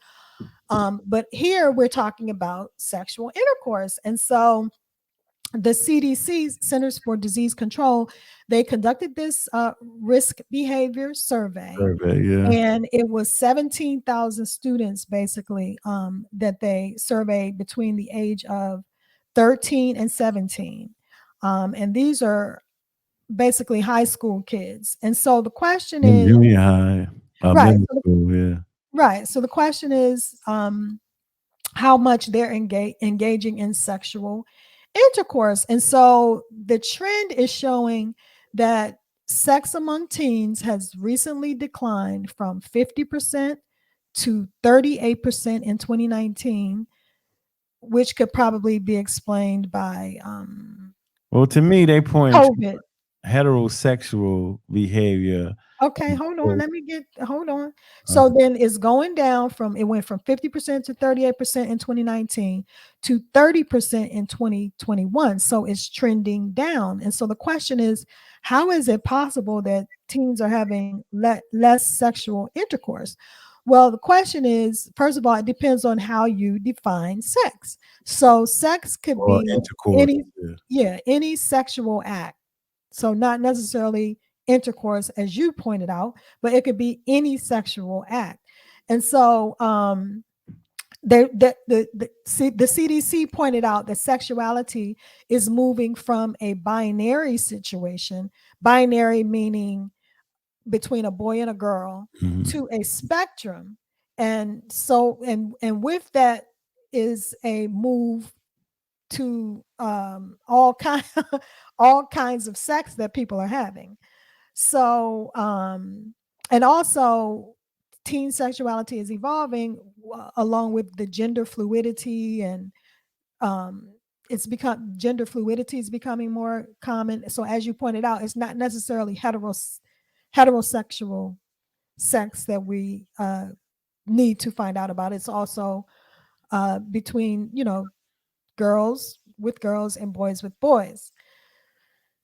But here we're talking about sexual intercourse. And so the CDC, Centers for Disease Control, they conducted this risk behavior survey, Survey, yeah. and it was 17,000 students basically that they surveyed between the age of 13 and 17. And these are basically high school kids. And so the question In is, junior high, right, middle school, yeah. right. So the question is, how much they're engaging in sexual intercourse. And so the trend is showing that sex among teens has recently declined from 50% to 38% in 2019, which could probably be explained by Well, to me, they point to COVID. heterosexual behavior. Okay, hold on. Hold on. Uh, So then it went from 50% to 38% in 2019 to 30% in 2021. So it's trending down. And so the question is, how is it possible that teens are having less sexual intercourse? Well, the question is, first of all, it depends on how you define sex. So sex could or be intercourse. any, Yeah. yeah, any sexual act. So not necessarily intercourse, as you pointed out, but it could be any sexual act. And so the CDC pointed out that sexuality is moving from a binary situation, binary meaning between a boy and a girl, Mhm. to a spectrum. And so and with that is a move to all kinds of sex that people are having. So, and also teen sexuality is evolving along with the gender fluidity, and um, gender fluidity is becoming more common. So, as you pointed out, it's not necessarily heterosexual sex that we need to find out about. It's also between, girls with girls and boys with boys.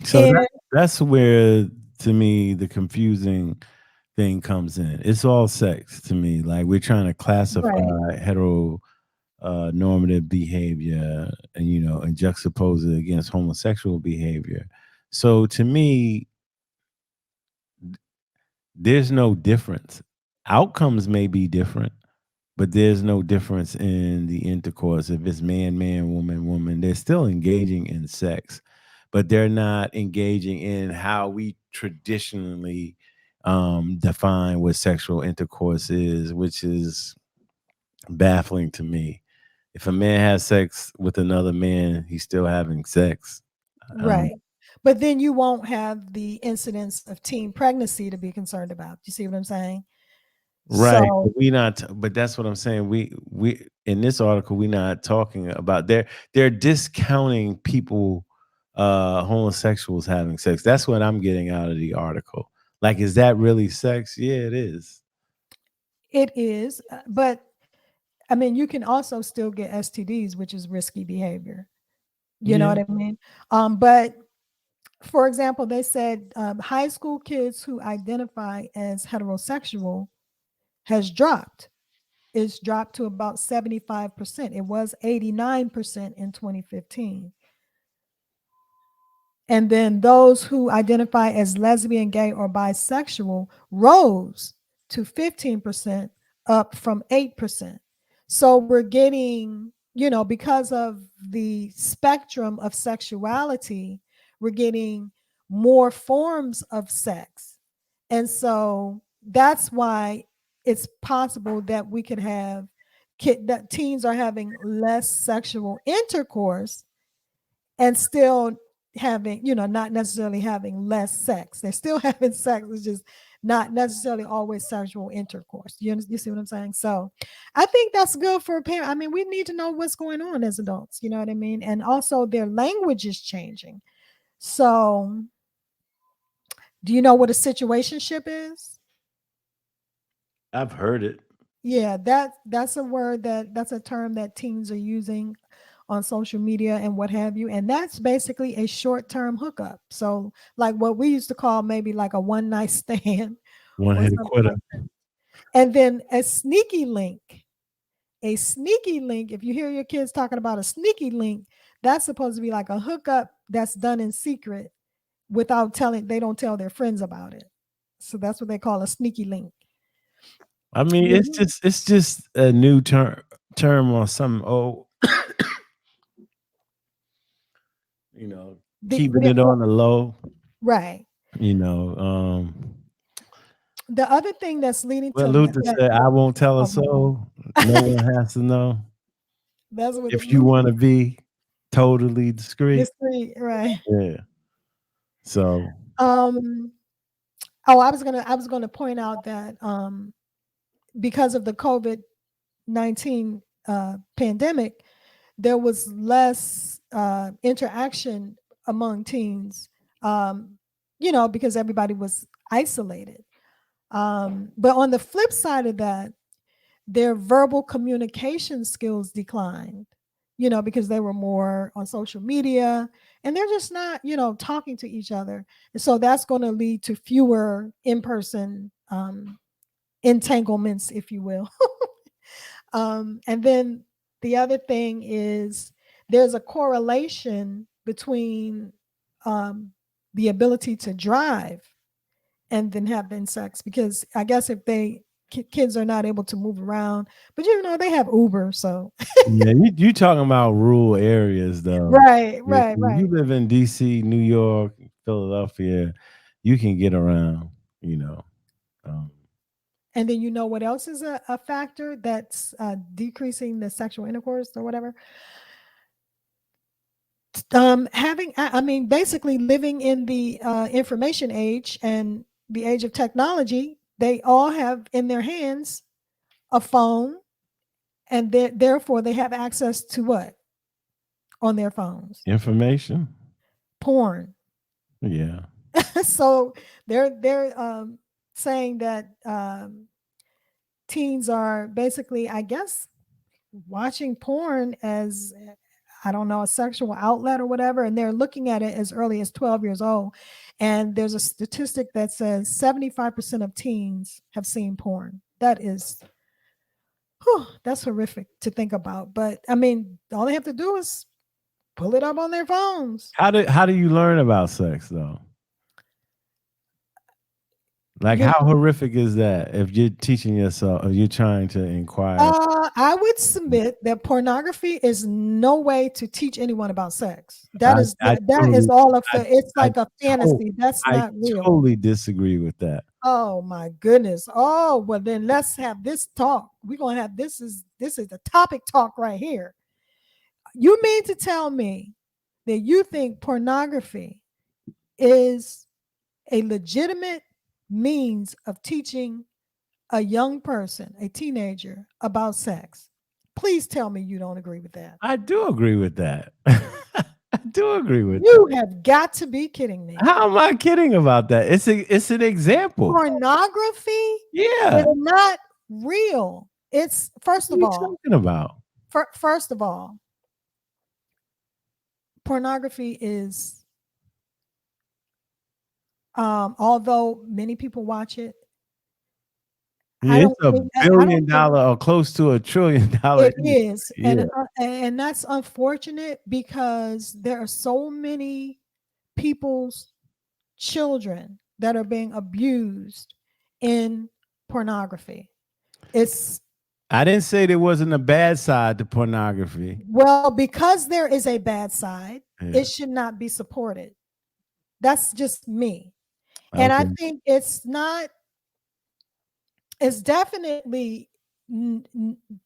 So And that's where, to me, the confusing thing comes in. It's all sex to me. Like we're trying to right, classify hetero normative behavior and and juxtapose it against homosexual behavior. So to me, there's no difference. Outcomes may be different, but there's no difference in the intercourse. If it's man, man, woman, woman, they're still engaging in sex, but they're not engaging in how we traditionally define what sexual intercourse is, which is baffling to me. If a man has sex with another man, he's still having sex. Um, right. But then you won't have the incidence of teen pregnancy to be concerned about. You see what I'm saying? right, So but we not. But that's what I'm saying. We in this article we not talking about. They're discounting people, homosexuals having sex. That's what I'm getting out of the article. Like, is that really sex? Yeah, it is. it is, but I mean, you can also still get STDs, which is risky behavior. You know Yeah, what I mean? But for example, they said high school kids who identify as heterosexual has dropped. It's dropped to about 75%. It was 89% in 2015. And then those who identify as lesbian, gay, or bisexual rose to 15%, up from 8%. So we're getting, because of the spectrum of sexuality, we're getting more forms of sex. And so that's why it's possible that we could have that teens are having less sexual intercourse and still having, not necessarily having less sex. They're still having sex. It's just not necessarily always sexual intercourse. You see what I'm saying? So I think that's good for a parent. I mean, we need to know what's going on as adults. You know what I mean? And also their language is changing. So do you know what a situationship is? I've heard it. Yeah, that's a word that's a term that teens are using on social media and what have you. And that's basically a short-term hookup. So like what we used to call maybe like a one night stand One or hit something quitter. like that. And then a sneaky link. A sneaky link, if you hear your kids talking about a sneaky link, that's supposed to be like a hookup that's done in secret without telling, they don't tell their friends about it. So that's what they call a sneaky link. I mean, it's just a new term or some old, keeping it on the low. Right. You know, The other thing that's leading what to Luther that, said, "I won't tell a oh, go ahead. soul. No one has to know. That's what If you want to be totally discreet." history, right? Yeah. So Um. Oh, I was gonna point out that because of the COVID-19 pandemic, there was less interaction among teens. Um, because everybody was isolated. But on the flip side of that, their verbal communication skills declined, because they were more on social media and they're just not, talking to each other. And so that's going to lead to fewer in person entanglements, if you will. And then the other thing is there's a correlation between um, the ability to drive and then having sex, because I guess if kids are not able to move around, but they have Uber, so yeah, you talking about rural areas though. right, If right, you right. live in DC, New York, Philadelphia, you can get around. You know, um, And then what else is a factor that's decreasing the sexual intercourse or whatever? Having, I mean, basically living in the information age and the age of technology, they all have in their hands a phone, and therefore they have access to what on their phones? information. Porn. Yeah. So they're saying that teens are basically, I guess, watching porn as, I don't know, a sexual outlet or whatever, and they're looking at it as early as 12 years old. And there's a statistic that says 75% of teens have seen porn. That is, whew, that's horrific to think about. But I mean, all they have to do is pull it up on their phones. How do you learn about sex though? Like, You how know, horrific is that if you're teaching yourself, or you're trying to inquire? I would submit that pornography is no way to teach anyone about sex. I, I That is totally, all of I, the. It's I, like a to- fantasy. That's I not real. totally disagree with that. Oh my goodness. Oh well, then let's have this talk. We're gonna have this is the topic talk right here. You mean to tell me that you think pornography is a legitimate means of teaching a young person, a teenager, about sex? Please tell me you don't agree with that. I do agree with that. I do agree with You that. have got to be kidding me. How am I kidding about that? It's an example. Pornography Yeah. is not real. It's first What of are you all, talking about? first of all, pornography is, although many people watch it, I It's don't a think I don't billion think dollar or close to $1 trillion it industry. is, Yeah. and that's unfortunate because there are so many people's children that are being abused in pornography. It's I didn't say there wasn't a bad side to pornography. well, because there is a bad side, Yeah. it should not be supported. That's just me. And I Okay. think it's not, it's definitely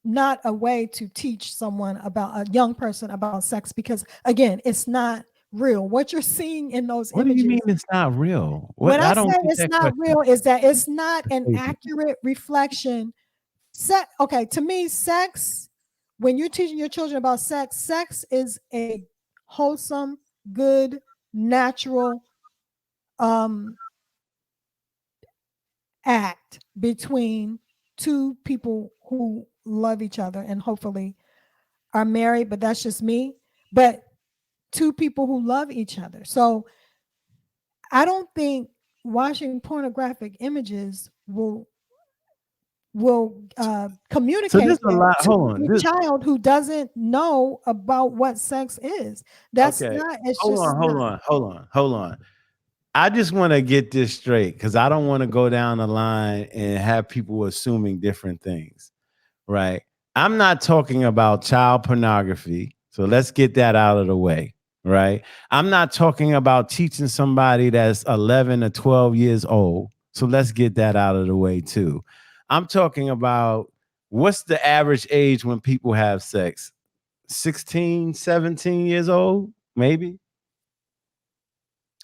not a way to teach someone about a young person about sex because again, it's not real. What you're seeing in those What do you mean images, it's not real? when What I I say don't get it's that not question. real, is that it's not an Crazy. accurate reflection. Okay, to me, sex, when you're teaching your children about sex, sex is a wholesome, good, natural act between two people who love each other and hopefully are married, but that's just me. But two people who love each other. So I don't think watching pornographic images will So there's communicate a that lot. to Hold on. a child who doesn't know about what sex is. That's Okay. not, it's Hold just on, hold not. on, hold on, hold on. I just want to get this straight because I don't want to go down the line and have people assuming different things, right? I'm not talking about child pornography. So let's get that out of the way, right? I'm not talking about teaching somebody that's 11 or 12 years old. So let's get that out of the way too. I'm talking about what's the average age when people have sex? 16, 17 years old, maybe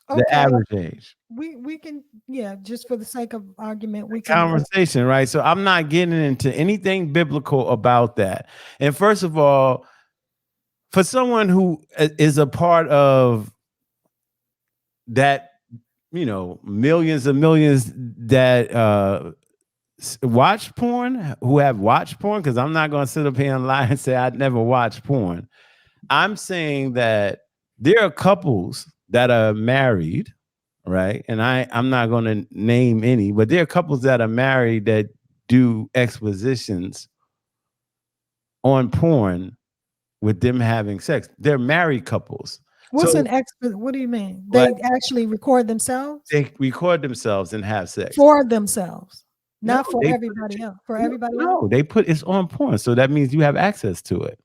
the Okay. average age. We can, yeah, just for the sake of argument, we can Conversation, right? So I'm not getting into anything biblical about that. And first of all, for someone who is a part of that, millions and millions that watch porn, who have watched porn, because I'm not going to sit up here and lie and say I'd never watched porn. I'm saying that there are couples that are married, right? And I'm not going to name any, but there are couples that are married that do expositions on porn with them having sex. They're married couples. What's So an expert? What do you mean? like They actually record themselves they record themselves and have sex. for themselves, No, not for they put everybody else. For no, everybody else. no, they put it's on porn. So that means you have access to it.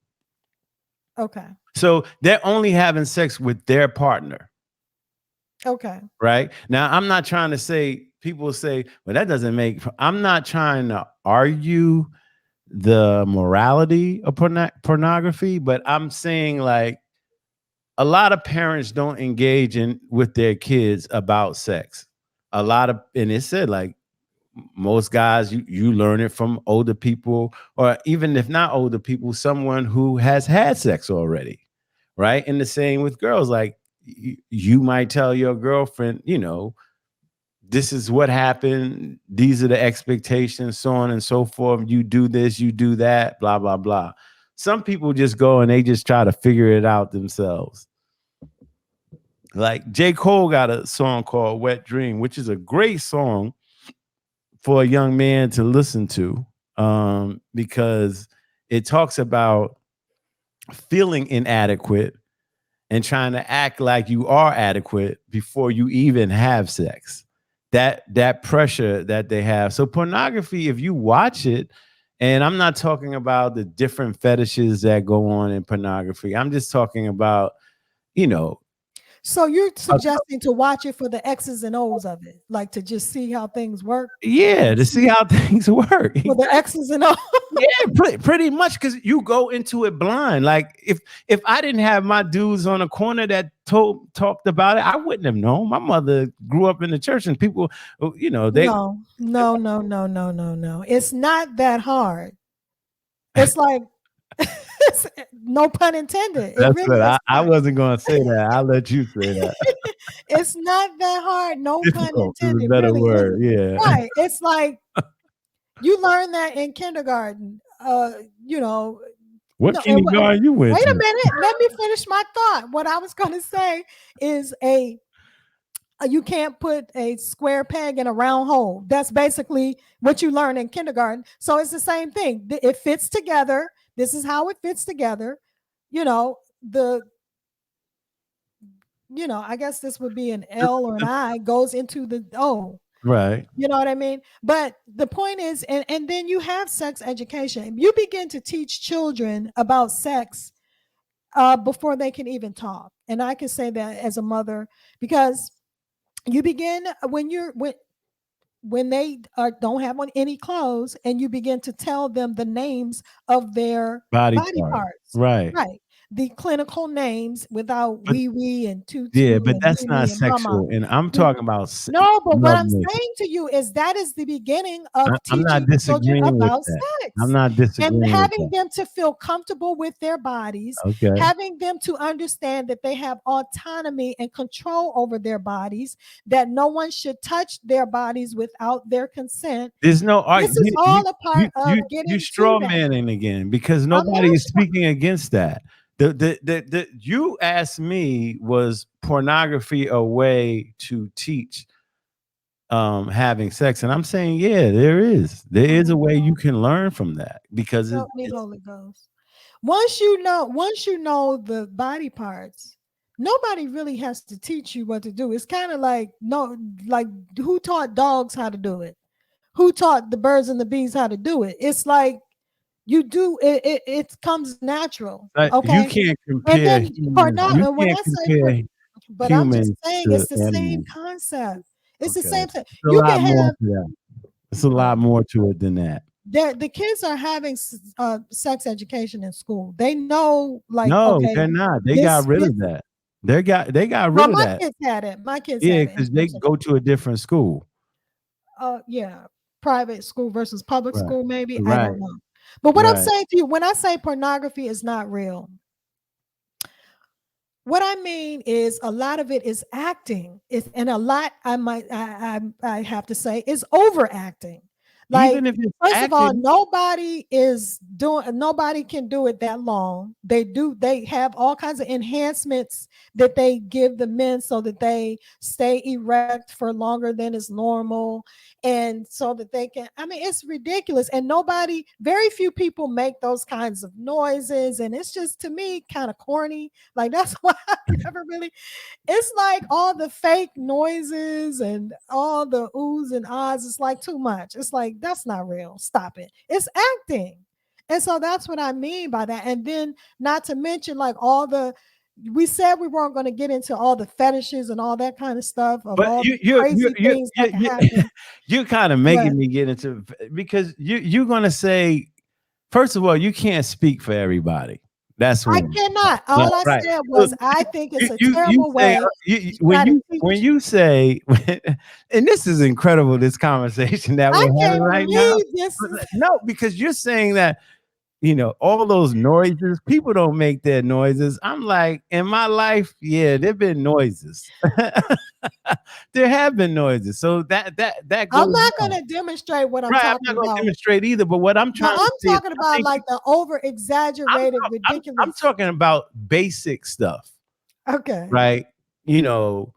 Okay. So they're only having sex with their partner. Okay. Right. Now, I'm not trying to say, people say, well, that doesn't make, I'm not trying to argue the morality of pornography, but I'm saying like a lot of parents don't engage in with their kids about sex. A lot of, and it said like most guys, you learn it from older people, or even if not older people, someone who has had sex already. Right. And the same with girls, like you might tell your girlfriend, this is what happened. These are the expectations, so on and so forth. You do this, you do that, blah, blah, blah. Some people just go and they just try to figure it out themselves. Like J. Cole got a song called Wet Dream, which is a great song for a young man to listen to, because it talks about feeling inadequate and trying to act like you are adequate before you even have sex. That pressure that they have. So pornography, if you watch it, and I'm not talking about the different fetishes that go on in pornography. I'm just talking about, So you're suggesting to watch it for the X's and O's of it, like to just see how things work? Yeah, to see how things work. For the X's and O's. Yeah, pretty much, because you go into it blind. Like if I didn't have my dudes on the corner that talked about it, I wouldn't have known. My mother grew up in the church, and people, they No. It's not that hard. It's like no pun intended. That's really what I wasn't going to say that. I'll let you say that. It's not that hard. No Difficult pun intended. Is a better word. Yeah. Right. It's like you learn that in kindergarten. What kindergarten you went to? Wait a minute. Let me finish my thought. What I was going to say is you can't put a square peg in a round hole. That's basically what you learn in kindergarten. So it's the same thing. It fits together. This is how it fits together. I guess this would be an L or an I goes into the O. Right. You know what I mean? But the point is, and then you have sex education. You begin to teach children about sex before they can even talk. And I can say that as a mother, because you begin when they don't have on any clothes, and you begin to tell them the names of their body parts. Right. The clinical names without wee and tutu. Yeah, but that's not sexual. And I'm talking about no, but what I'm saying to you is that is the beginning of teaching children about sex. I'm not disagreeing. And having them to feel comfortable with their bodies, having them to understand that they have autonomy and control over their bodies, that no one should touch their bodies without their consent. There's no argument. This is all a part of getting you straw manning again, because nobody is speaking against that. The you asked me, was pornography a way to teach having sex? And I'm saying, yeah, there is a way you can learn from that, because Holy Ghost. Once you know the body parts, nobody really has to teach you what to do. It's kind of like who taught dogs how to do it? Who taught the birds and the bees how to do it? It's like you do it. It comes natural. Okay, you can't compare. But I'm just saying it's the same concept. It's the same thing. You can have. It's a lot more to it than that. The kids are having sex education in school. They know, they're not. They got rid of that. They got rid of that. My kids had it. Because they go to a different school. Private school versus public school, maybe. Right. I don't know. But what I'm saying to you, when I say pornography is not real, what I mean is a lot of it is acting. And a lot, I have to say, is overacting. Like, even if first of all, nobody can do it that long. They have all kinds of enhancements that they give the men so that they stay erect for longer than is normal. And so that they can, it's ridiculous. And very few people make those kinds of noises. And it's just, to me, kind of corny. Like, that's why I never really, it's like all the fake noises and all the oohs and ahs. It's like too much. It's like, that's not real. Stop it. It's acting. And so that's what I mean by that. And then not to mention we said we weren't going to get into all the fetishes and all that kind of stuff. But you're kind of making me get into, because you're going to say, first of all, you can't speak for everybody. That's I cannot. All I said was, I think it's a terrible way. When you say, and this is incredible, this conversation that we're having right now. No, because you're saying that all those noises. People don't make their noises. I'm like, in my life, yeah, there've been noises. There have been noises. So that I'm goes not on. going to demonstrate what I'm Right. I'm talking not going to about. demonstrate either. But what I'm No, trying to I'm say is, talking I about think like the over I'm, exaggerated, I'm ridiculous. talking about basic stuff, Okay. right? You know,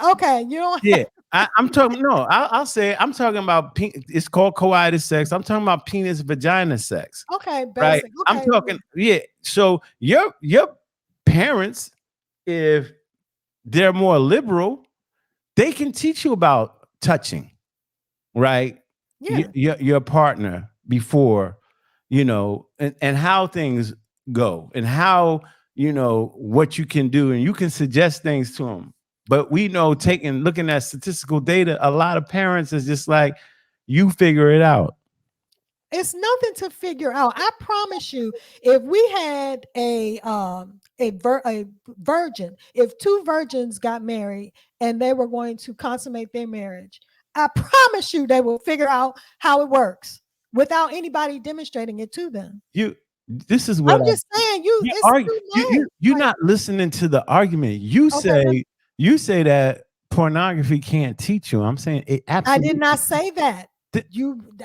Okay. You don't. yeah. I'm talking. No, I'll say it. I'm talking about. It's called coitus sex. I'm talking about penis vagina sex, Okay. right? Basic. I'm Okay. talking. Yeah. So your parents, if they're more liberal, they can teach you about touching, right? Yeah. Your partner before, and how things go and how, what you can do, and you can suggest things to them. But we know, looking at statistical data, a lot of parents is just like, you figure it out. It's nothing to figure out. I promise you, if we had a virgin, if two virgins got married and they were going to consummate their marriage, I promise you they will figure out how it works without anybody demonstrating it to them. This is I'm what just saying, you it's argue. too You much. you're Like, not listening to the argument. You okay, say that pornography can't teach you. I'm saying it I did absolutely. not say that.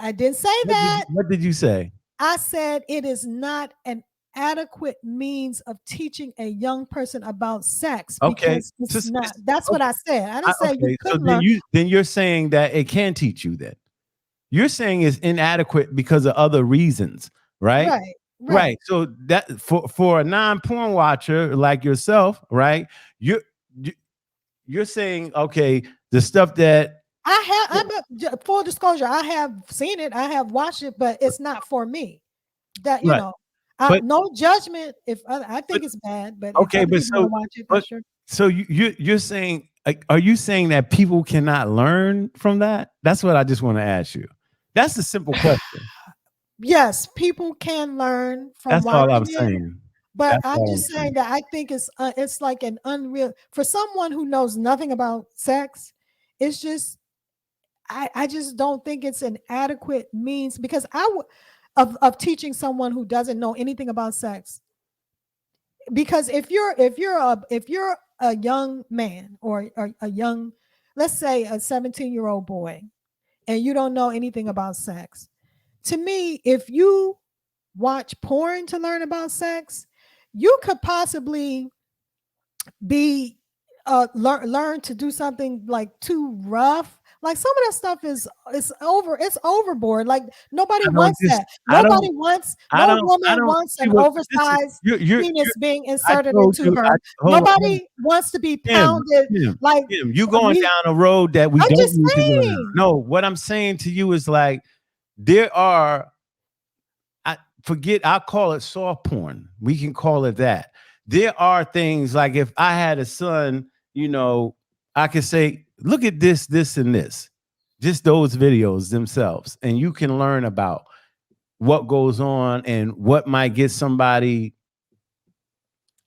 I didn't say that. What did you say? I said it is not an adequate means of teaching a young person about sex Okay. because it's not. That's what Okay. I said. I didn't say you Okay. So couldn't learn. then you're saying that it can teach you then. You're saying it's inadequate because of other reasons, right? Right, right. Right. So that for a non-porn watcher like yourself, right? You're you- you're saying, okay, the stuff that Full disclosure, I have seen it, I have watched it, but it's not for me. That right. But no judgment. If I but think it's bad, but if okay, other but people want so to watch it, but that's sure. so you're saying, like, are you saying that people cannot learn from that? That's what I just want to ask you. That's a simple question. Yes, people can learn from That's all I'm watching it. saying. But That's I'm all I'm just saying saying. that I think it's like an unreal for someone who knows nothing about sex. It's just I just don't think it's an adequate means because of teaching someone who doesn't know anything about sex. Because if you're a young man or a young, let's say a 17-year-old boy, and you don't know anything about sex, to me, if you watch porn to learn about sex, you could possibly be learn to do something like too rough. Like some of that stuff is it's overboard. Like nobody I don't wants just that. Nobody wants, no I woman don't wants see an what this is. oversized You're penis being I inserted told into you. her. Hold on. Nobody wants to be Kim, pounded like You a going meat. down a road that we I'm don't just need to go down. saying. No, what I'm saying to you is like, there are, I'll call it soft porn. We can call it that. There are things like, if I had a son, I could say, look at this, this, and this. Just those videos themselves. And you can learn about what goes on and what might get somebody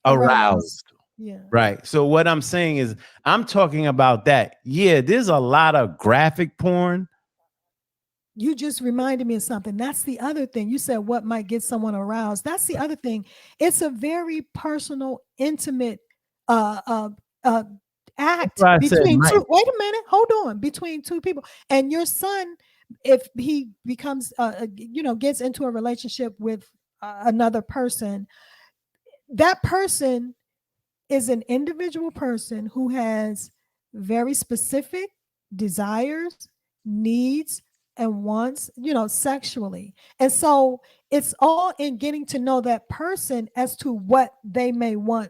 Aroused. aroused. Yeah. Right. So what I'm saying is, I'm talking about that. Yeah, there's a lot of graphic porn. You just reminded me of something. That's the other thing. You said what might get someone aroused. That's the other thing. It's a very personal, intimate uh uh uh That's act why I said between Mike. two. Wait a minute, hold on. Between two people. And your son, if he becomes gets into a relationship with another person, that person is an individual person who has very specific desires, needs, and wants, sexually. And so it's all in getting to know that person as to what they may want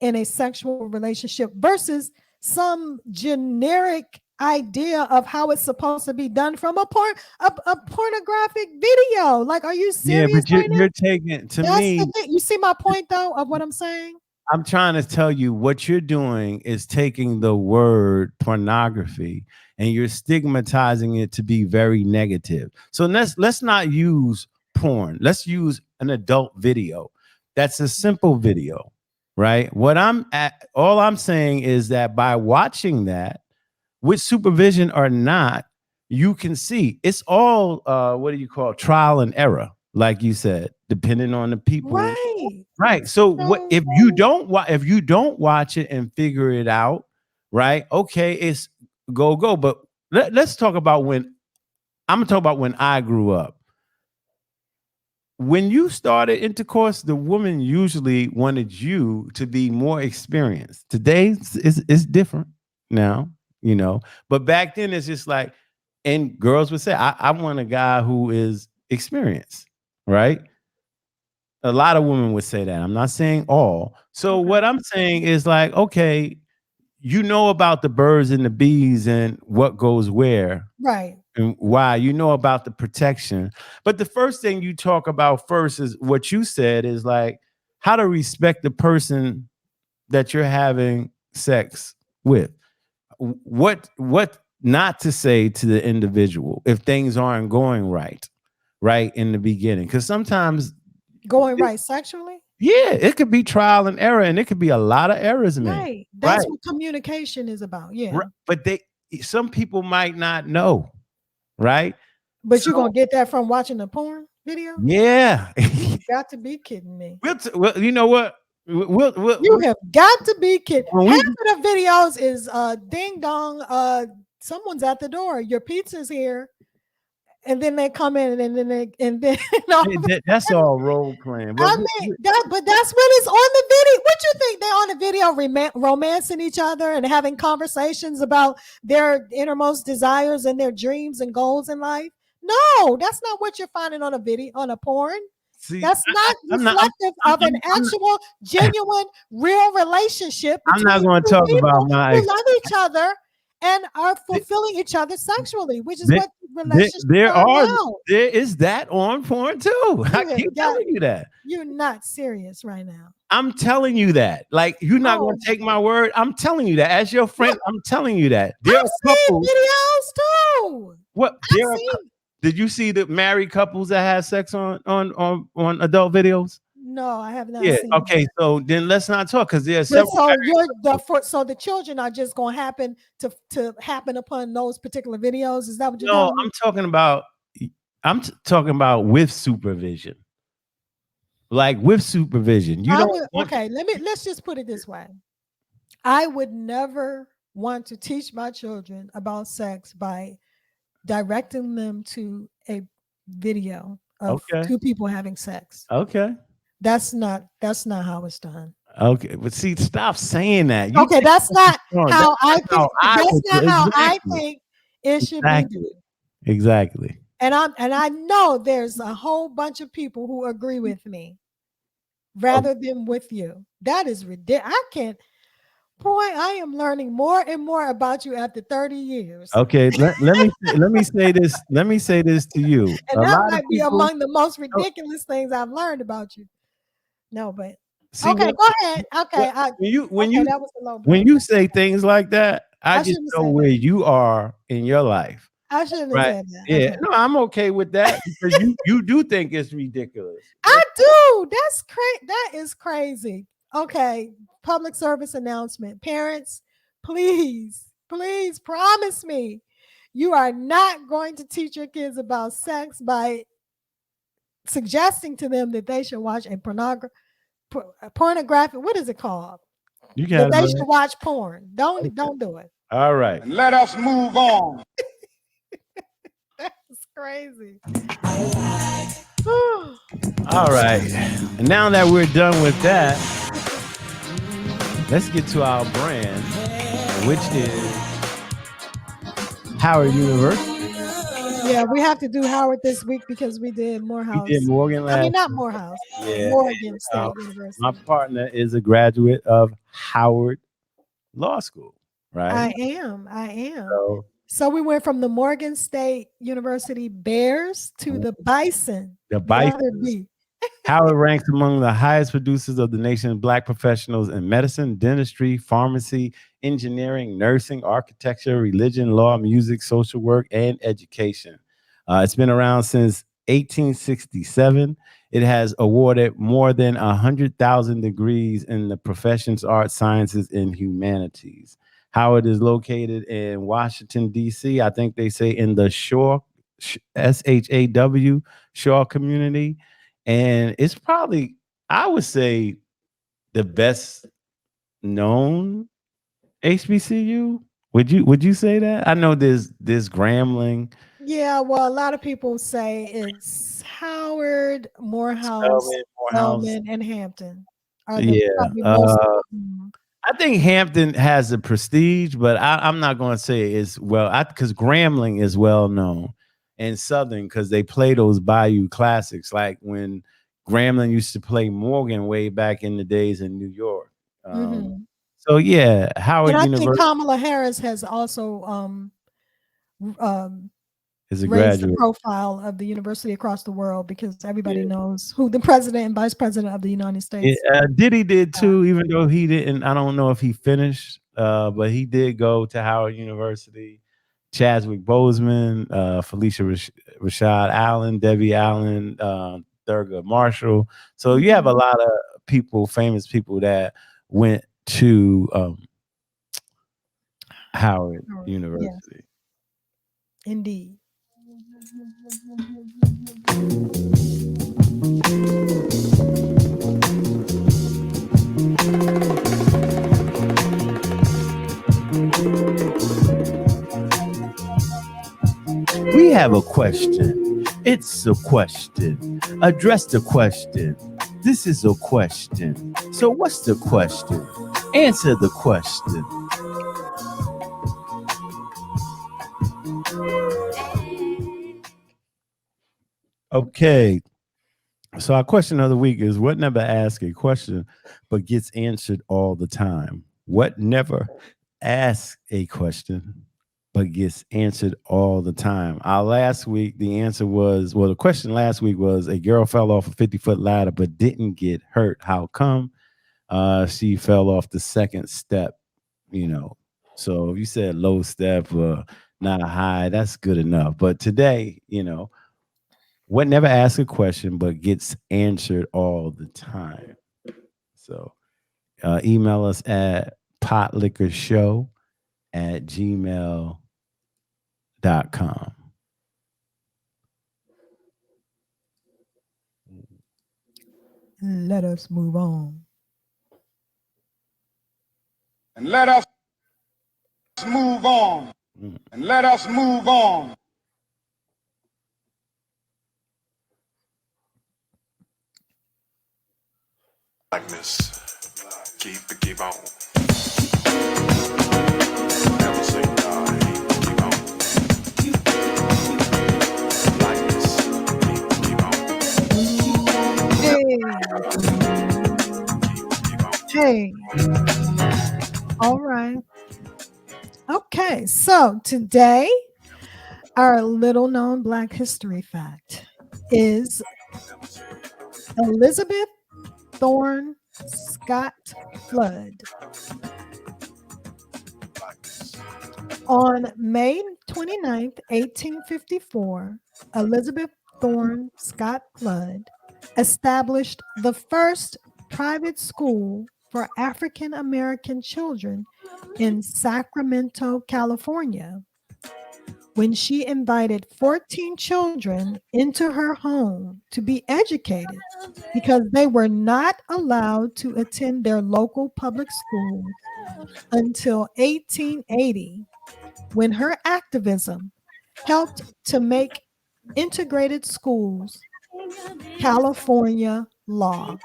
in a sexual relationship versus some generic idea of how it's supposed to be done from a pornographic video. Like, are you Yeah, serious but right now? you're taking, to That's me, the thing. You see my point though of what I'm saying? I'm trying to tell you, what you're doing is taking the word pornography and you're stigmatizing it to be very negative. So let's not use porn. Let's use an adult video. That's a simple video, right? All I'm saying is that by watching that, with supervision or not, you can see it's all what do you call trial and error, like you said, depending on the people. Right. Right. So what So if you don't watch it and figure it out, right? Okay, it's go. But let's talk about I'm gonna talk about when I grew up. When you started intercourse, the woman usually wanted you to be more experienced. Today it's different now, But back then it's just like, and girls would say, I want a guy who is experienced, right? A lot of women would say that. I'm not saying all. So okay. what I'm saying is like, okay, you know about the birds and the bees and what goes where Right. and why. You know about the protection. But the first thing you talk about first is what you said is like how to respect the person that you're having sex with. What not to say to the individual if things aren't going right in the beginning. Because sometimes Going right sexually. yeah, it could be trial and error, and it could be a lot of errors made. Right. Right, That's what communication is about. Yeah. right. But some people might not know, right? But So you're gonna get that from watching a porn video? yeah, You got to be kidding me. well, you know what? You have got to be kidding. When Half we of the videos is ding dong, someone's at the door, your pizza's here, and then they come in and then that's all role playing. But I mean but that's what is on the video. What you think they on the video romancing each other and having conversations about their innermost desires and their dreams and goals in life? No, that's not what you're finding on a video on a porn. see, That's not I'm not. reflective of an actual, genuine, real relationship I'm not between going to two talk about people my. who love each other and are fulfilling each other sexually, which is There, what relationships there are are now. there is that on porn too. I You have keep got, telling you that. you're not serious right now. I'm telling you that. Like, you're not Oh going to take my word. I'm telling you that. As your friend, I'm telling you that. There I've are seen couples. videos too. What? I've There are. seen. Did you see the married couples that have sex on adult videos? No, I have not Yeah. seen Okay. that. So then let's not talk because there are But several. so so the children are just going to happen to happen upon those particular videos. Is that what you're No, telling me? I'm talking about with supervision. Like with supervision. You I don't would want. okay, let's just put it this way. I would never want to teach my children about sex by directing them to a video of Okay. two people having sex. Okay. That's not how it's done. Okay. But see, stop saying that. You Okay, think that's not that's how I how think I that's would do not it. how I Exactly. think it should be Exactly. done. Exactly. And I know there's a whole bunch of people who agree with me rather than with you. That is ridiculous. I can't. Boy, I am learning more and more about you after 30 years. Okay, let me say this. Let me say this to you. And A that lot of might be people among the most ridiculous things I've learned about you. No, but see okay, go ahead. Okay, when that was a low blow. you say things like that, I I just shouldn't have know said where that. you are in your life. I shouldn't have Right? said that. Yeah. Okay. No, I'm okay with that because you do think it's ridiculous. I do. That's crazy. That is crazy. Okay. Public service announcement. Parents, please, please promise me you are not going to teach your kids about sex by suggesting to them that they should watch a pornographic, what is it called? You That got they it. should watch porn. Don't do it. All right. And let us move on. That's crazy. All right. And now that we're done with that, let's get to our brand, which is Howard University. Yeah, we have to do Howard this week because we did Morehouse. We did Morgan I last. mean, not Morehouse. Yeah. Morgan State University. My partner is a graduate of Howard Law School, right? I am. So So we went from the Morgan State University Bears to the Bison. the The other Bison. B. Howard ranks among the highest producers of the nation's Black professionals in medicine, dentistry, pharmacy, engineering, nursing, architecture, religion, law, music, social work, and education. It's been around since 1867. It has awarded more than 100,000 degrees in the professions, arts, sciences, and humanities. Howard is located in Washington, D.C. I think they say in the Shore SHAW Shaw Community, and it's probably, I would say, the best known HBCU. Would you say that? I know there's Grambling, Yeah, well, a lot of people say it's Howard, Morehouse, Spelman, Morehouse. Spelman, and Hampton are the Yeah. probably most. Mhm. I think Hampton has a prestige, but I'm not going to say it's because Grambling is well known, and Southern because they play those Bayou classics, like when Grambling used to play Morgan way back in the days in New York. Mhm. So yeah, And Howard I think University Kamala Harris has also um, is a raised the graduate. profile of the university across the world because everybody Yeah. knows who the president and vice president of the United States. Diddy did are. too, even though he didn't. I don't know if he finished, but he did go to Howard University. Chadwick Boseman, Felicia Rashad Allen, Debbie Allen, Thurgood Marshall. So you have a lot of people, famous people that went to Howard Yes, University. indeed. We have a question. It's a question. Address the question. This is a question. So what's the question? Answer the question. Okay. So our question of the week is, what never asks a question but gets answered all the time? What never asks a question but gets answered all the time? Our last week, the answer was, the question last week was, a girl fell off a 50-foot ladder but didn't get hurt. How come? She fell off the second step, So if you said low step or not high, that's good enough. But today, what never asks a question but gets answered all the time. So email us at potliquorshow@gmail.com. Let us move on. And let us move on. And let us move on. Like this. Keep on. Never say die. Keep on. Like this. Keep on. Hey. All right. Okay. So today, our little known Black history fact is Elizabeth Thorne Scott Flood. On May 29th, 1854, Elizabeth Thorne Scott Flood established the first private school for African American children in Sacramento, California. When she invited 14 children into her home to be educated because they were not allowed to attend their local public schools until 1880, when her activism helped to make integrated schools California law.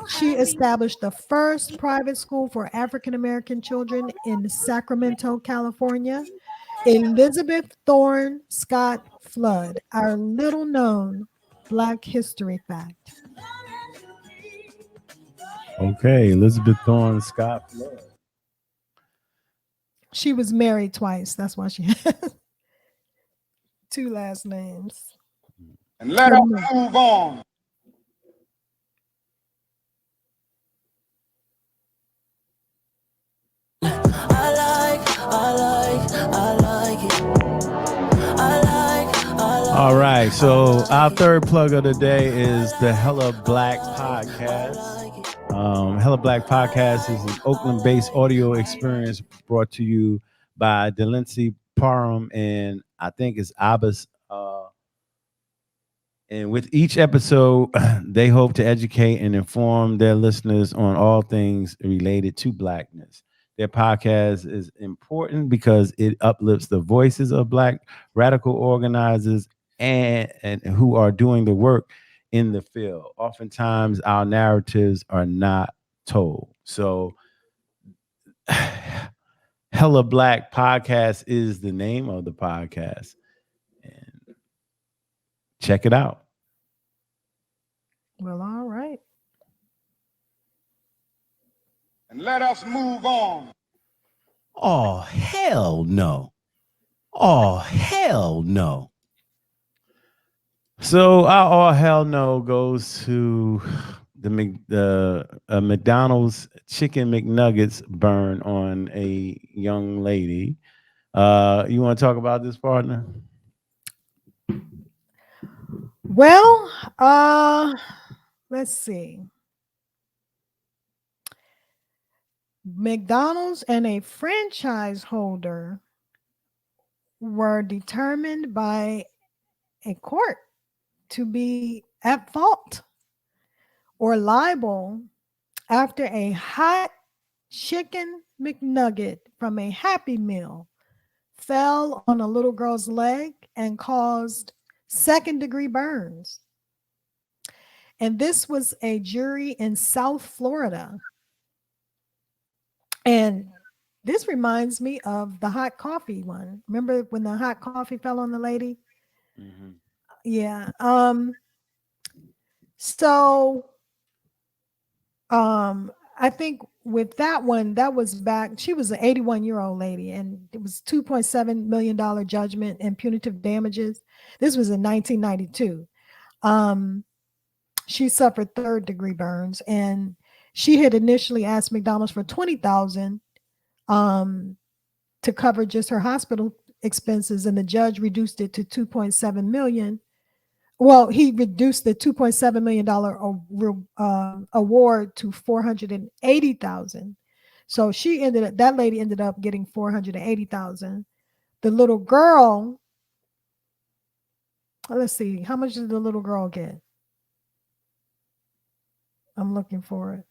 She established the first private school for African American children in Sacramento, California. Elizabeth Thorne Scott Flood, our little known Black history fact. Okay, Elizabeth Thorne Scott Flood. She was married twice. That's why she has two last names. And let us move on. All right, so our third plug of the day is the Hella Black podcast. Hella Black podcast is an Oakland-based audio experience brought to you by Delancey Parham, and I think it's Abbas. And with each episode, they hope to educate and inform their listeners on all things related to Blackness. Their podcast is important because it uplifts the voices of Black radical organizers and who are doing the work in the field. Oftentimes, our narratives are not told. So, Hella Black Podcast is the name of the podcast. And check it out. Well, all right. And let us move on. Oh, hell no. Oh, hell no. So our oh hell no goes to the McDonald's chicken McNuggets burn on a young lady. You want to talk about this, partner? Well, let's see. McDonald's and a franchise holder were determined by a court to be at fault or liable after a hot chicken McNugget from a Happy Meal fell on a little girl's leg and caused second-degree burns. And this was a jury in South Florida. And this reminds me of the hot coffee one. Remember when the hot coffee fell on the lady? Mm-hmm. Yeah. So I think with that one, that was back, she was an 81-year-old lady, and it was $2.7 million judgment and punitive damages. This was in 1992. She suffered third-degree burns, and she had initially asked McDonald's for $20,000 to cover just her hospital expenses, and the judge reduced it to $2.7 million. Well, he reduced the $2.7 million award to $480,000. So that lady ended up getting $480,000. The little girl, let's see, how much did the little girl get? I'm looking for it.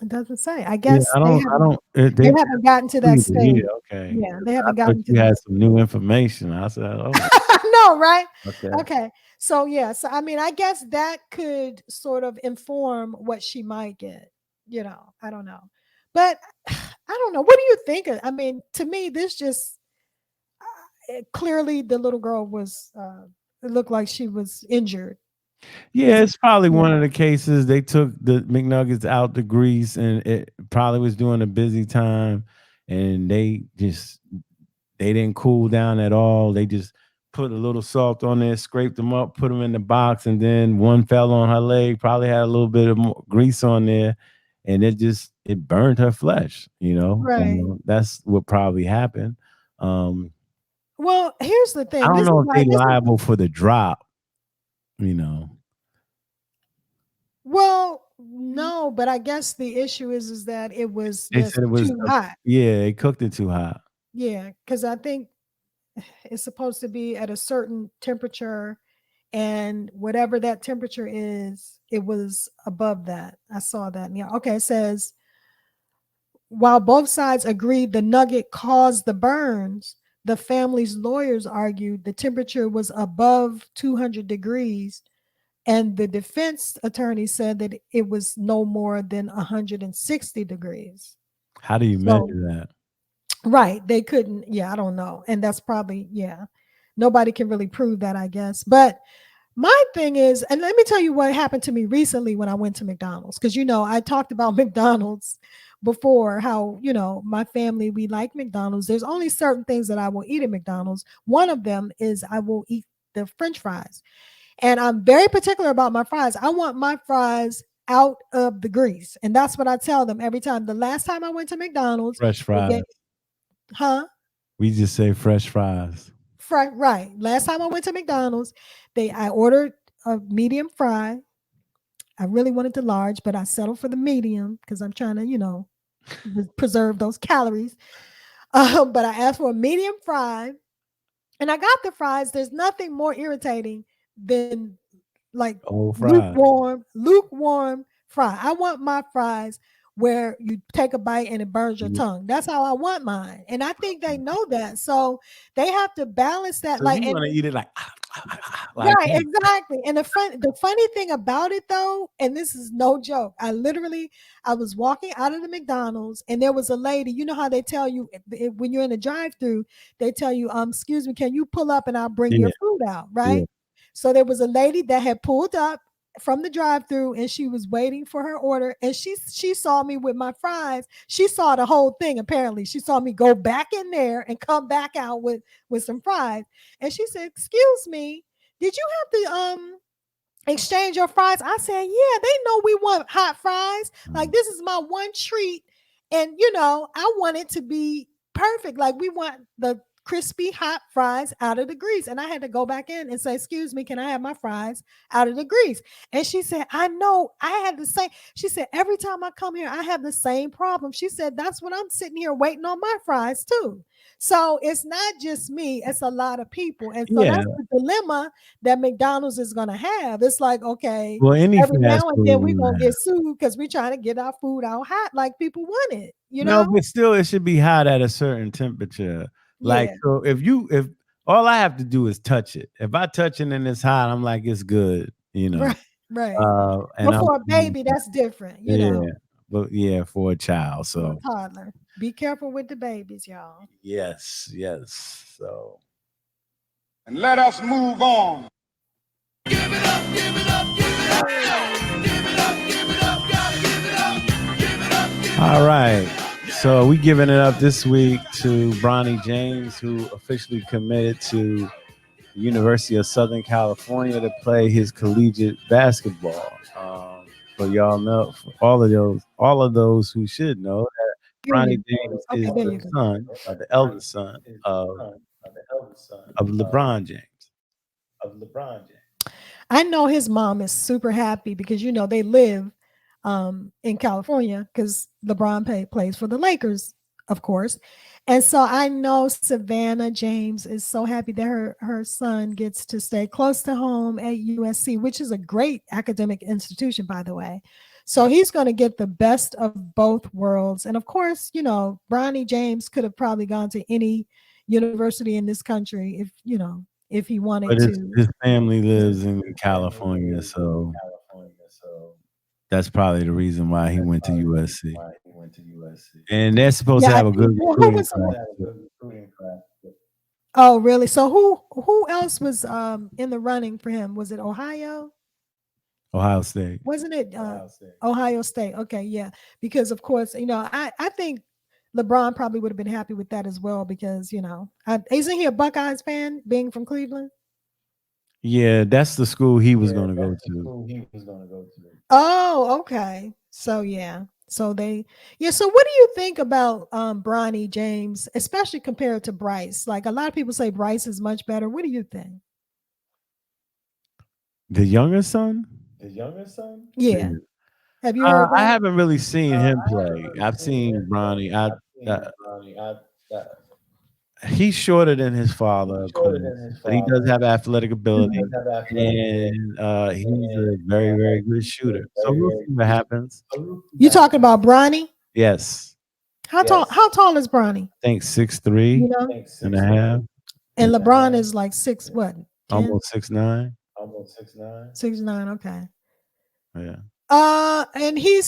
It doesn't say. I guess They they haven't gotten to that stage. Yeah, okay. Yeah, they haven't I thought gotten to you that. had some new information. I said, oh, No, right? okay. Okay. So yeah, so I mean, I guess that could sort of inform what she might get. I don't know. But I don't know. What do you think? I mean, to me, this just clearly the little girl was it looked like she was injured. Yeah, it's probably Yeah. one of the cases they took the McNuggets out the grease, and it probably was during a busy time, and they didn't cool down at all. They just put a little salt on there, scraped them up, put them in the box, and then one fell on her leg. Probably had a little bit of grease on there, and it burned her flesh. Right. That's what probably happened. Well, here's the thing. I don't This know is if why they liable for the drop. Well, no, but I guess the issue is that it was They just said it was too hot. Yeah, they cooked it too hot. Yeah, because I think it's supposed to be at a certain temperature, and whatever that temperature is, it was above that. I saw that. Yeah. Okay. It says while both sides agreed the nugget caused the burns, the family's lawyers argued the temperature was above 200 degrees. And the defense attorney said that it was no more than 160 degrees. How do you measure that? Right. They couldn't. Yeah, I don't know. And that's probably, yeah. Nobody can really prove that, I guess. But my thing is, and let me tell you what happened to me recently when I went to McDonald's. Because, I talked about McDonald's before, how, my family, we like McDonald's. There's only certain things that I will eat at McDonald's. One of them is I will eat the French fries. And I'm very particular about my fries. I want my fries out of the grease. And that's what I tell them every time. The last time I went to McDonald's, Fresh fries. We just say fresh fries. Right. Last time I went to McDonald's, I ordered a medium fry. I really wanted the large, but I settled for the medium because I'm trying to, preserve those calories. But I asked for a medium fry, and I got the fries. There's nothing more irritating than like Old fries. lukewarm fry. I want my fries where you take a bite and it burns your Yeah. tongue. That's how I want mine. And I think they know that. So they have to balance that. So Like, you and want to eat it like like right, that. exactly. And the funny thing about it though, and this is no joke, I was walking out of the McDonald's and there was a lady. You know how they tell you when you're in a drive-through, they tell you, excuse me, can you pull up and I'll bring Yeah, your food out, yeah. right? So there was a lady that had pulled up from the drive-through and she was waiting for her order, and she saw me with my fries. She saw the whole thing. Apparently she saw me go back in there and come back out with some fries, and she said, excuse me, did you have to exchange your fries? I said, yeah, they know we want hot fries. Like, this is my one treat. And, I want it to be perfect. Like, we want the crispy hot fries out of the grease. And I had to go back in and say, excuse me, can I have my fries out of the grease? And she said, I know I had the same. She said, every time I come here, I have the same problem. She said, that's what I'm sitting here waiting on my fries too. So it's not just me, it's a lot of people. And so Yeah. that's the dilemma that McDonald's is going to have. It's like, okay, Well, any every fast now and then we're food. going to get sued because we're trying to get our food out hot like people want it, No, but still, it should be hot at a certain temperature. Like, Yeah. so if all I have to do is touch it. If I touch it and it's hot, I'm like, it's good, Right, right. And But I'm for a baby, that's different, yeah, but yeah, for a child. for a So toddler. Be careful with the babies, y'all. yes, yes. So And let us move on. all right. So we giving it up this week to Bronny James, who officially committed to the University of Southern California to play his collegiate basketball. So y'all know, for all of those who should know that Hear Bronny you. James Okay, is there the you go. son, or the eldest son of LeBron James. I know his mom is super happy because they live in California because LeBron plays for the Lakers, of course. And so I know Savannah James is so happy that her son gets to stay close to home at USC, which is a great academic institution, by the way. So he's going to get the best of both worlds. And of course, Bronny James could have probably gone to any university in this country if he wanted But to. his family lives in California, so that's probably the reason why he went to USC. And they're supposed to Yeah, I have a think good who recruiting was class. Oh, really? So who else was in the running for him? Was it Ohio? Ohio State. Wasn't it Ohio State? Okay, yeah. Because of course, I think LeBron probably would have been happy with that as well because, isn't he a Buckeyes fan being from Cleveland? Yeah, that's the school he was going to go to. Oh, okay. So yeah. So so what do you think about Bronny James, especially compared to Bryce? Like a lot of people say Bryce is much better. What do you think? The younger son? Yeah. Have you heard I that? haven't really seen him play. I've seen Bronny. He's shorter than his father, of course, but he does have athletic ability, and he's a very, very good shooter. So we'll see what happens. You talking about Bronny? Yes, How tall is Bronny? I think 6'3" You know? and a half, And LeBron is like six, what? 10? almost 6'9". 6'9", okay. Yeah, And he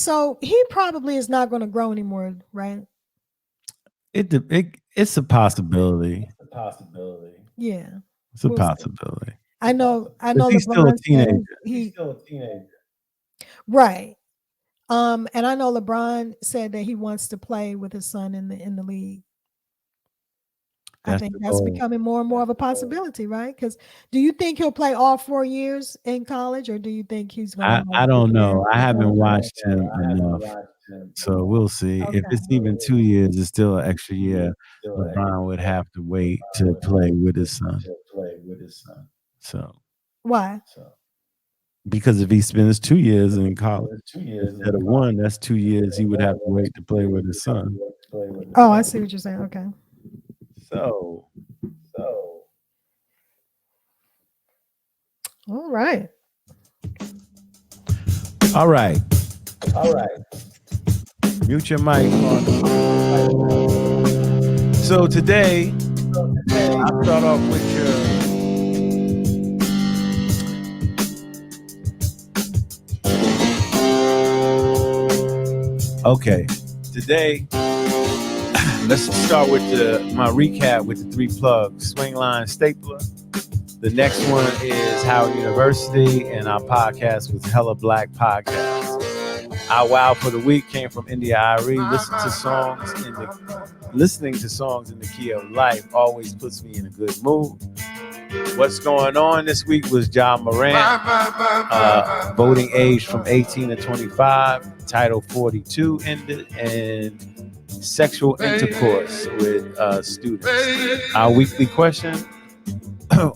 probably is not going to grow anymore, right? it's a possibility. Yeah. It's a We'll see. possibility. I know 'Cause he's still a LeBron teenager. said right. And I know LeBron said that he wants to play with his son in the league. I That's think the that's goal. becoming more and more of a possibility, right? Because do you think he'll play all 4 years in college, or do you think he's going to I don't prepare know. I for haven't one year? watched him enough. So we'll see. If Okay. it's even 2 years, it's still an extra year. LeBron would have to wait to play with his son. So Why? Because if he spends 2 years in college instead of 1, that's 2 years he would have to wait to play with his son. Oh, I see what you're saying. Okay. So All right. all right. Mute your mic. So today, I'll start off with your okay. Today, let's start with my recap with the 3 plugs: Swing Line Stapler. The next one is Howard University, and our podcast was Hella Black Podcast. Our wow for the week came from India Irie. Listening to songs in the key of life always puts me in a good mood. What's going on this week was John Moran, voting age from 18 to 25, Title 42 ended, and sexual intercourse with students. Our weekly question: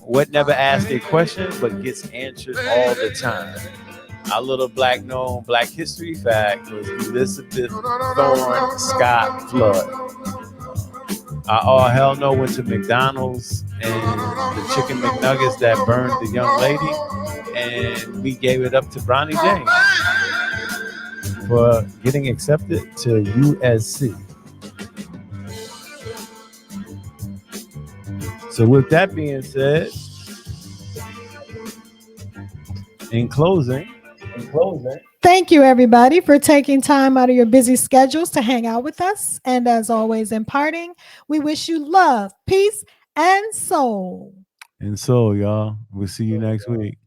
what never asks a question but gets answered all the time? Our little black history fact was Elizabeth Thorne Scott Flood. Our all hell no went to McDonald's and the chicken McNuggets that burned the young lady, and we gave it up to Bronny James for getting accepted to USC. So with that being said, in closing, Thank you, everybody, for taking time out of your busy schedules to hang out with us. And as always, in parting, we wish you love, peace, and soul. and so y'all, we'll see you next week.